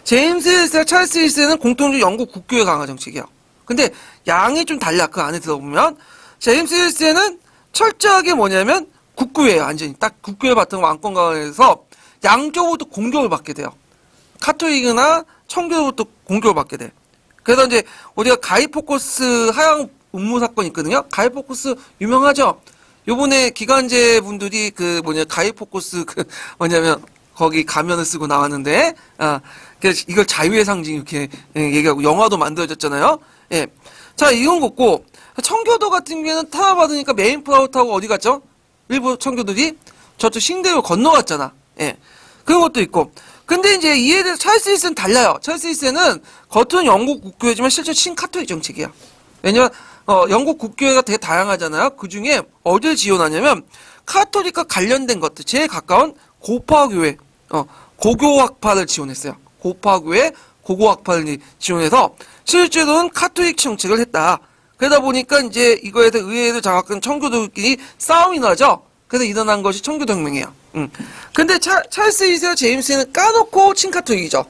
제임스 힐스와 찰스 힐스는 공통적으로 영국 국교의 강화 정책이에요. 근데 양이 좀 달라. 그 안에 들어보면 제임스 힐스는 철저하게 뭐냐면 국교예요. 완전히 딱 국교의 바탕 왕권 강화에서 양쪽으로부터 공격을 받게 돼요. 카톨릭이나 청교도부터 공격을 받게 돼. 그래서 이제 우리가 가이포커스 하향 음모 사건 있거든요. 가이포커스 유명하죠. 요번에 기간제 분들이 가이포커스 뭐냐면 거기 가면을 쓰고 나왔는데, 그래서 이걸 자유의 상징 이렇게 얘기하고 영화도 만들어졌잖아요. 예. 자, 이건 같고, 청교도 같은 경우에는 탄압받으니까 메인프라우 타고 어디 갔죠? 일부 청교도들이 저쪽 싱대로 건너갔잖아. 예. 그런 것도 있고. 근데 이제 이에 대해서 찰스 힐스는 달라요. 찰스 힐스는 겉은 영국 국교회지만 실제 친카톨릭 정책이야. 왜냐면, 영국 국교회가 되게 다양하잖아요. 그 중에 어딜 지원하냐면, 카톨릭과 관련된 것들, 제일 가까운 고파교회, 고교학파를 지원했어요. 고파교회, 고고학파를 지원해서 실제로는 카톨릭 정책을 했다. 그러다 보니까 이제 이거에 대해 의회를 장악한 청교도끼리 싸움이 나죠. 그래서 일어난 것이 청교도혁명이에요. 근데 찰스 힐스와 제임스는 까놓고 친카톨릭이죠.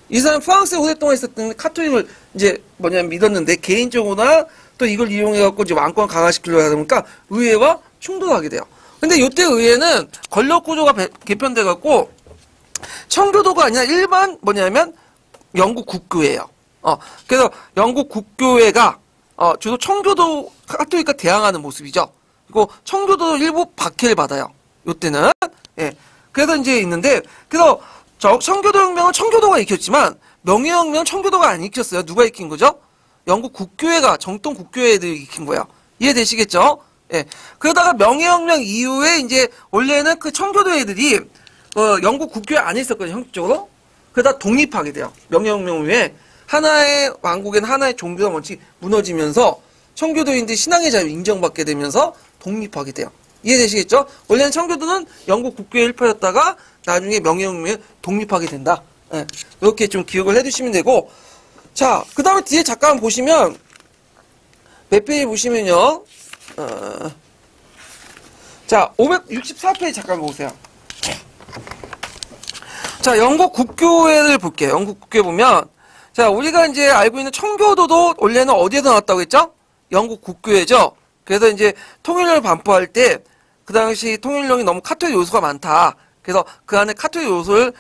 이 사람 프랑스에 오랫동안 있었던 카톨릭을 이제 믿었는데 개인적으로나 또 이걸 이용해갖고 이제 왕권 강화시키려고 하다 보니까 의회와 충돌하게 돼요. 근데 이때 의회는 권력 구조가 개편돼갖고 청교도가 아니라 일반 영국 국교회예요. 그래서 영국 국교회가 주로 청교도 카톨릭과 대항하는 모습이죠. 그리고 청교도 일부 박해를 받아요. 이때는. 예. 그래서 이제 있는데, 그래서 청교도혁명은 청교도가 일으켰지만 명예혁명은 청교도가 안 일으켰어요. 누가 일으킨 거죠? 영국 국교회가 정통 국교회들이 일으킨 거예요. 이해되시겠죠? 예. 그러다가 명예혁명 이후에 이제 원래는 그 청교도 애들이 영국 국교회 안에 있었거든요. 형식적으로. 그러다 독립하게 돼요. 명예혁명 후에 하나의 왕국에는 하나의 종교가 원칙이 무너지면서 청교도인들 신앙의 자유 인정받게 되면서 독립하게 돼요. 이해되시겠죠? 원래는 청교도는 영국 국교의 일파였다가 나중에 명예혁명에 독립하게 된다. 예. 이렇게 좀 기억을 해두시면 되고, 자, 그 다음에 뒤에 잠깐 보시면 몇 페이지 보시면요. 자, 564페이지 잠깐 보세요. 자, 영국 국교회를 볼게요. 영국 국교회 보면, 자, 우리가 이제 알고 있는 청교도도 원래는 어디에서 나왔다고 했죠? 영국 국교회죠. 그래서 이제 통일령을 반포할 때, 그 당시 통일령이 너무 카톨릭 요소가 많다. 그래서 그 안에 카톨릭 요소를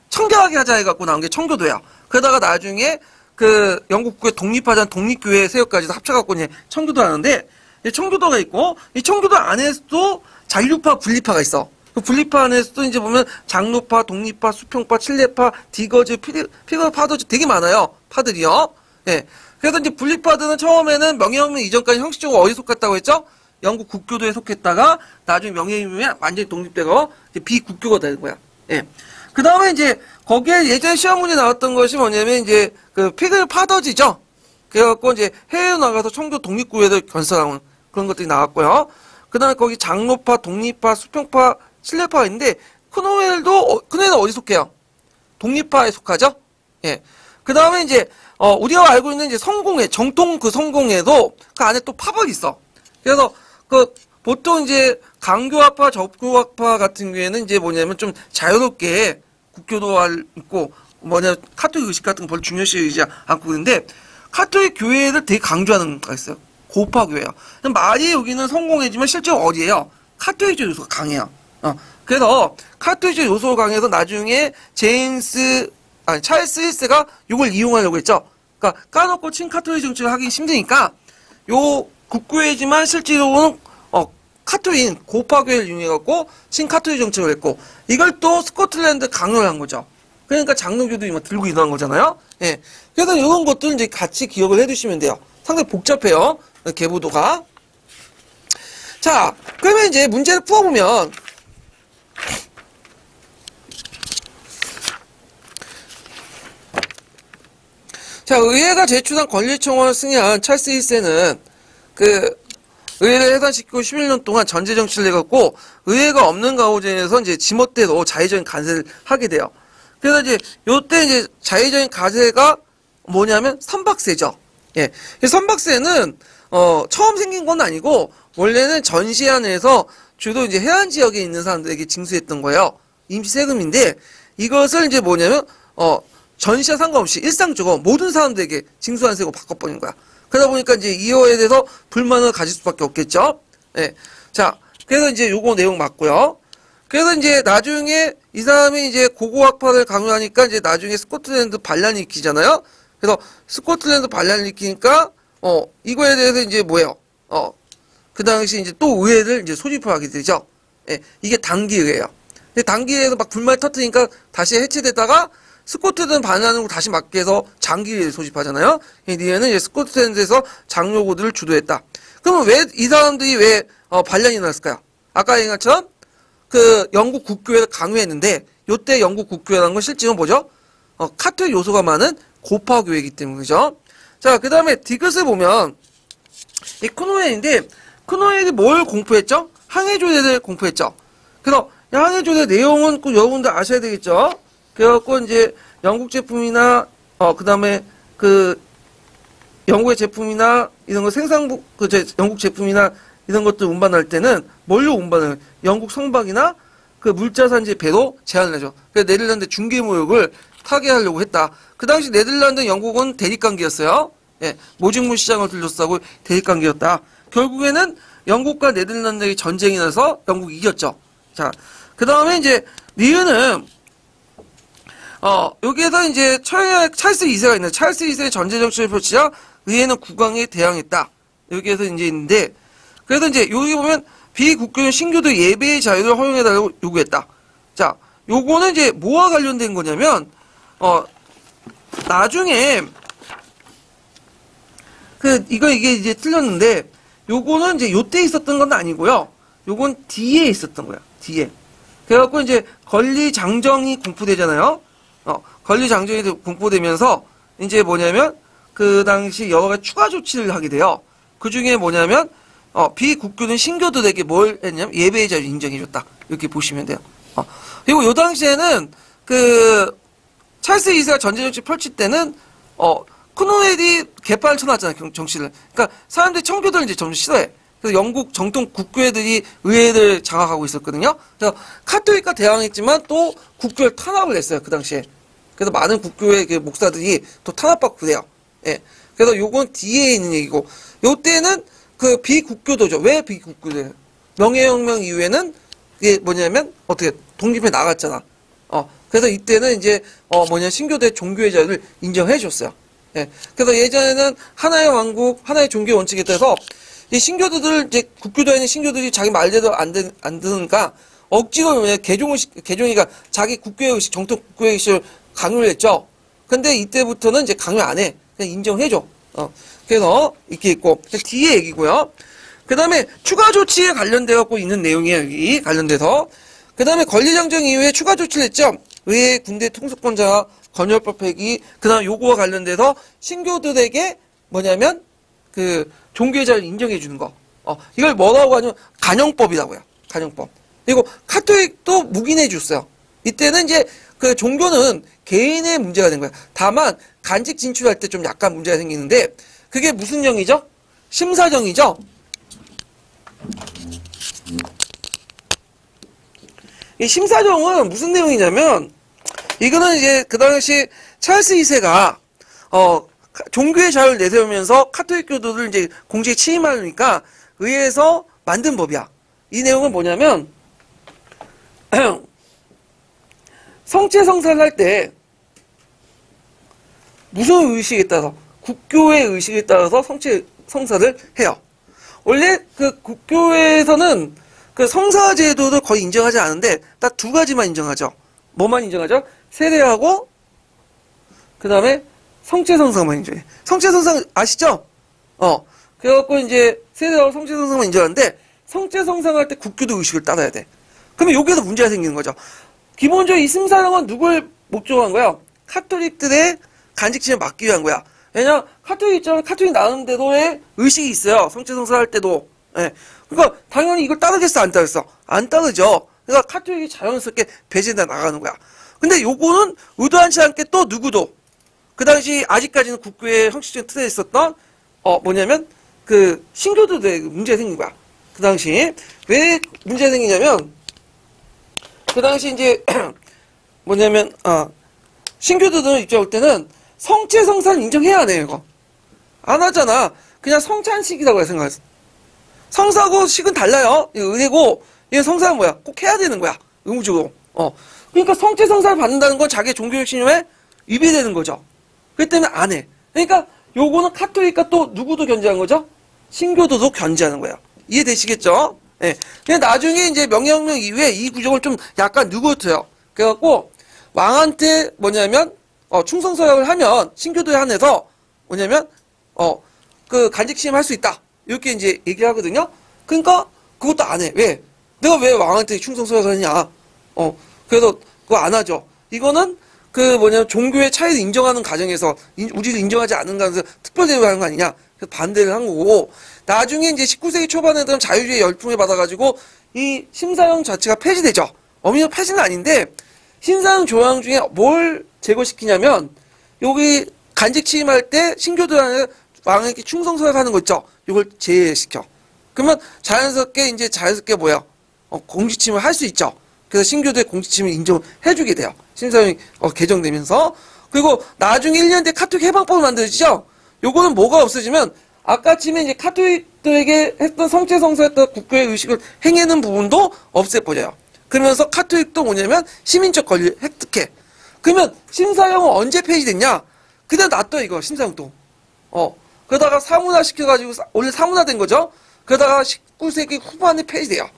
청결하게 하자 해갖고 나온 게 청교도야. 그러다가 나중에 그 영국 국교회 독립하자는 독립교회 세력까지 합쳐갖고 이제 청교도 하는데, 이 청교도가 있고, 이 청교도 안에서도 잔류파, 분리파가 있어. 그 분리파 안에서도 이제 보면 장로파, 독립파, 수평파, 칠레파, 디거즈, 피거 파더즈 되게 많아요. 파들이요. 예. 그래서 이제 분리파들은 처음에는 명예혁명 이전까지 형식적으로 어디에 속했다고 했죠? 영국 국교도에 속했다가 나중에 명예혁명에 완전히 독립되고 이제 비국교가 되는 거야. 예. 그 다음에 이제 거기에 예전에 시험 문제 나왔던 것이 뭐냐면 이제 그 피거 파더즈죠. 그래갖고 이제 해외로 나가서 청교 독립구회를 건설하는 그런 것들이 나왔고요. 그 다음에 거기 장로파, 독립파, 수평파, 칠레파가 있는데, 크노웰은 어디 속해요? 독립파에 속하죠? 예. 그 다음에 이제, 우리가 알고 있는 이제 성공회, 정통 그 성공회도 그 안에 또 파벌이 있어. 그래서 보통 이제 강교학파, 접교학파 같은 경우에는 이제 좀 자유롭게 국교도 있고, 카톨릭 의식 같은 거 별로 중요시하지 않고 그런데, 카톨릭 교회를 되게 강조하는 거가 있어요. 고파교회요. 말이 여기는 성공회지만 실제로 어디예요? 카톨릭적 요소가 강해요. 그래서 카톨릭적 요소가 강해서 나중에 찰스 힐스가 이걸 이용하려고 했죠. 그러니까 까놓고 친카톨릭 정책을 하기 힘드니까 요 국교회지만 실제로는 카톨릭 고파교회를 이용해갖고 친카톨릭 정책을 했고 이걸 또 스코틀랜드 강요를 한 거죠. 그러니까 장로교도 들고 일어난 거잖아요. 예. 그래서 이런 것들 이제 같이 기억을 해두시면 돼요. 상당히 복잡해요. 계보도가. 자, 그러면 이제 문제를 풀어보면, 자, 의회가 제출한 권리청원을 승인한 찰스 1세는 의회를 해산시키고 11년 동안 전제 정치를 해갖고 의회가 없는 가호전에서 이제 지멋대로 자의적인 간세를 하게 돼요. 그래서 이제 요때 이제 자의적인 간세가 뭐냐면 선박세죠. 예. 선박세는 처음 생긴 건 아니고 원래는 전시안에서 주로 이제 해안 지역에 있는 사람들에게 징수했던 거예요. 임시 세금인데 이것을 이제 전시와 상관없이 일상적으로 모든 사람들에게 징수안색으로 바꿔버린 거야. 그러다 보니까 이제 이거에 대해서 불만을 가질 수밖에 없겠죠. 예. 자, 그래서 이제 요거 내용 맞고요. 그래서 이제 나중에 이 사람이 이제 고고학파를 강요하니까 이제 나중에 스코틀랜드 반란이 일으키잖아요. 그래서 스코틀랜드 반란이 일으키니까 이거에 대해서 이제 뭐예요? 그 당시 이제 또 의회를 이제 소집을 하게 되죠. 예, 이게 단기의회예요. 근데 단기의회에서 막 불만이 터트리니까 다시 해체됐다가 스코틀랜드 반란으로 다시 맞게 해서 장기의회를 소집하잖아요. 이 뒤에는 이제 스코틀랜드에서 장로고들을 주도했다. 그러면 왜 이 사람들이 왜 반란이 났을까요? 아까 얘기한 것처럼 그 영국 국교회를 강요했는데 요때 영국 국교회라는 건 실제로 뭐죠? 카톨릭 요소가 많은 고파교회이기 때문이죠. 자, 그 다음에 디귿을 보면 이 크노엘인데 크노엘이 뭘 공포했죠? 항해조례를 공포했죠. 그래서 항해조례 내용은 꼭 여러분들 아셔야 되겠죠. 그래갖고 이제 영국 제품이나 그 다음에 그 영국의 제품이나 이런 거 생산국 영국 제품이나 이런 것들 운반할 때는 뭘로 운반을 영국 성박이나 그 물자산지 배로 제한을 해줘. 그래서 네덜란드 중개무역을 타개하려고 했다. 그 당시 네덜란드 영국은 대립관계였어요. 예, 모직물 시장을 둘러싸고 대립관계였다. 결국에는 영국과 네덜란드의 전쟁이 나서 영국이 이겼죠. 자, 그 다음에 이제 리은은 여기에서 이제 찰스 2세가 있는데 찰스 2세의 전제 정치를 펼치자 의회는 국왕에 대항했다. 여기에서 이제 있는데 그래서 이제 여기 보면 비국교인 신교도 예배의 자유를 허용해달라고 요구했다. 자, 요거는 이제 뭐와 관련된 거냐면 나중에 이게 이제 틀렸는데 요거는 이제 요때 있었던 건 아니고요. 요건 뒤에 있었던 거야. 뒤에. 그래갖고 이제 권리장정이 공포되잖아요. 권리장정이 공포되면서 이제 뭐냐면 그 당시 여러 가지 추가 조치를 하게 돼요. 그 중에 뭐냐면 비국교는 신교들에게 뭘 했냐면 예배의 자유를 인정해줬다. 이렇게 보시면 돼요. 그리고 요 당시에는 그 찰스 2세가 전제정치 펼칠 때는 크노웰이 개판을 쳐놨잖아요. 정치를. 그러니까 사람들이 청교도를 이제 점점 싫어해. 그래서 영국 정통 국교회들이 의회를 장악하고 있었거든요. 그래서 카톨릭과 대항했지만 또 국교를 탄압을 했어요. 그 당시에. 그래서 많은 국교회 그 목사들이 또 탄압받고 그래요. 예. 그래서 요건 뒤에 있는 얘기고, 요때는 그 비국교도죠. 왜 비국교도예요? 명예혁명 이후에는 그게 뭐냐면 어떻게 독립해 나갔잖아. 그래서 이때는 이제 신교도의 종교의 자유를 인정해 줬어요. 예. 그래서 예전에는 하나의 왕국, 하나의 종교 원칙에 따라서 이 신교도들 이제 국교도에 있는 신교들이 자기 말대로 안 듣으니까 억지로 개종이가 자기 국교의 의식, 정통 국교의 의식을 강요를 했죠. 근데 이때부터는 이제 강요 안 해. 그냥 인정해 줘. 그래서 이렇게 있고 뒤에 얘기고요. 그 다음에 추가 조치에 관련돼 갖고 있는 내용이에요. 여기 관련돼서. 그 다음에 권리장정 이후에 추가 조치를 했죠. 의회 군대 통수권자 건열법 폐기. 그 다음에 요거와 관련돼서 신교들에게 뭐냐면 그 종교의 자유를 인정해 주는 거. 이걸 뭐라고 하냐면 간영법이라고요. 간영법. 그리고 카톨릭도 묵인해 줬어요. 이때는 이제 그 종교는 개인의 문제가 된 거야. 다만 간직 진출할 때 좀 약간 문제가 생기는데 그게 무슨 정이죠? 심사정이죠. 이 심사정은 무슨 내용이냐면 이거는 이제 그 당시 찰스 2세가 종교의 자유를 내세우면서 카톨릭 교도를 이제 공직에 취임하니까 의회에서 만든 법이야. 이 내용은 뭐냐면 성체 성사를 할 때 무슨 의식에 따라서 국교의 의식에 따라서 성체 성사를 해요. 원래 그 국교에서는 그 성사 제도를 거의 인정하지 않은데 딱 두 가지만 인정하죠. 뭐만 인정하죠? 세례하고 그 다음에 성체 성사만 인정해. 성체 성사 아시죠? 그래갖고 이제 세례하고 성체 성사만 인정하는데 성체 성사할 때 국교도 의식을 따라야 돼. 그러면 여기에서 문제가 생기는 거죠. 기본적으로 이 심사령은 누굴 목적으로 한 거야? 카톨릭들의 간직심을 막기 위한 거야. 왜냐 카톨릭 있잖아요. 카톨릭 나오는데도의 의식이 있어요. 성체 성사할 때도. 예. 그러니까 당연히 이걸 따르겠어 안 따르겠어? 안 따르죠. 그러니까 카톨릭이 자연스럽게 배제돼 나가는 거야. 근데 요거는 의도하지 않게 또 누구도 그 당시 아직까지는 국교의 형식적인 틀에 있었던 뭐냐면 그 신교도들의 문제가 생긴 거야. 그 당시 왜 문제가 생기냐면 그 당시 이제 뭐냐면 신교도들 입장 올 때는 성체 성사를 인정해야 안 해요, 이거. 안 하잖아. 그냥 성찬식이라고 생각했어. 성사하고 식은 달라요. 이거 은혜고, 얘 성사는 뭐야? 꼭 해야 되는 거야. 의무적으로. 그러니까 성체 성사를 받는다는 건 자기의 종교적 신념에 위배되는 거죠. 그렇기 때문에 안 해. 그러니까 요거는 카톨릭과 또 누구도 견제하는 거죠? 신교도도 견제하는 거예요. 이해되시겠죠? 예. 근데 나중에 이제 명예혁명 이후에 이 구조를 좀 약간 누구트요. 그래갖고 왕한테 뭐냐면 충성서약을 하면 신교도에 한해서 뭐냐면 그 간직 시임할 수 있다. 이렇게 이제 얘기를 하거든요. 그러니까 그것도 안 해. 왜? 내가 왜 왕한테 충성서약을 하냐? 그래서 그거 안 하죠. 이거는 그 뭐냐면 종교의 차이를 인정하는 과정에서 우리를 인정하지 않는 가운데서 특별 대우를 하는 거 아니냐? 그래서 반대를 한 거고, 나중에 이제 19세기 초반에 들은 자유주의 열풍을 받아가지고 이 심사형 자체가 폐지되죠. 엄연히 폐지는 아닌데 심사형 조항 중에 뭘 제거시키냐면 여기 간직 취임할 때 신교도에 왕에게 충성서약 하는 거 있죠. 이걸 제외시켜. 그러면 자연스럽게 뭐야? 공직 취임을 할 수 있죠. 그래서 신교도의 공직 취임을 인정해주게 돼요. 심사형이 개정되면서. 그리고 나중에 1년 뒤에 카톨릭 해방법을 만들어지죠. 요거는 뭐가 없어지면 아까 치면 이제 카톨릭들에게 했던 성체 성사했던 국교의 의식을 행하는 부분도 없애버려요. 그러면서 카톨릭도 뭐냐면 시민적 권리를 획득해. 그러면 심사형은 언제 폐지됐냐? 그냥 놔둬 이거 심사형도. 그러다가 사문화 시켜가지고 원래 사문화 된 거죠. 그러다가 19세기 후반에 폐지돼요.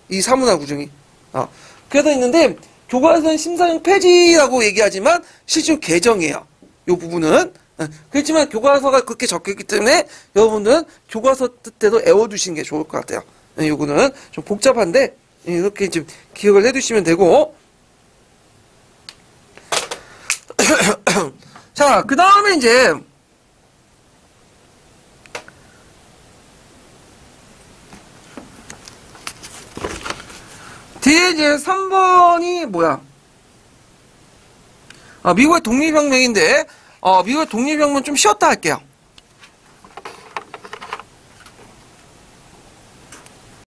이 사문화 구조이. 그래서 있는데 교과서는 심사형 폐지라고 얘기하지만 실제로 개정이에요. 이 부분은. 그렇지만 교과서가 그렇게 적혀있기 때문에 여러분들은 교과서 뜻대로 애워두시는 게 좋을 것 같아요. 요거는 좀 복잡한데 이렇게 좀 기억을 해두시면 되고. 자, 그 다음에 이제 뒤에 이제 3번이 뭐야? 미국의 독립혁명인데 미국의 독립혁명 좀 쉬었다 할게요.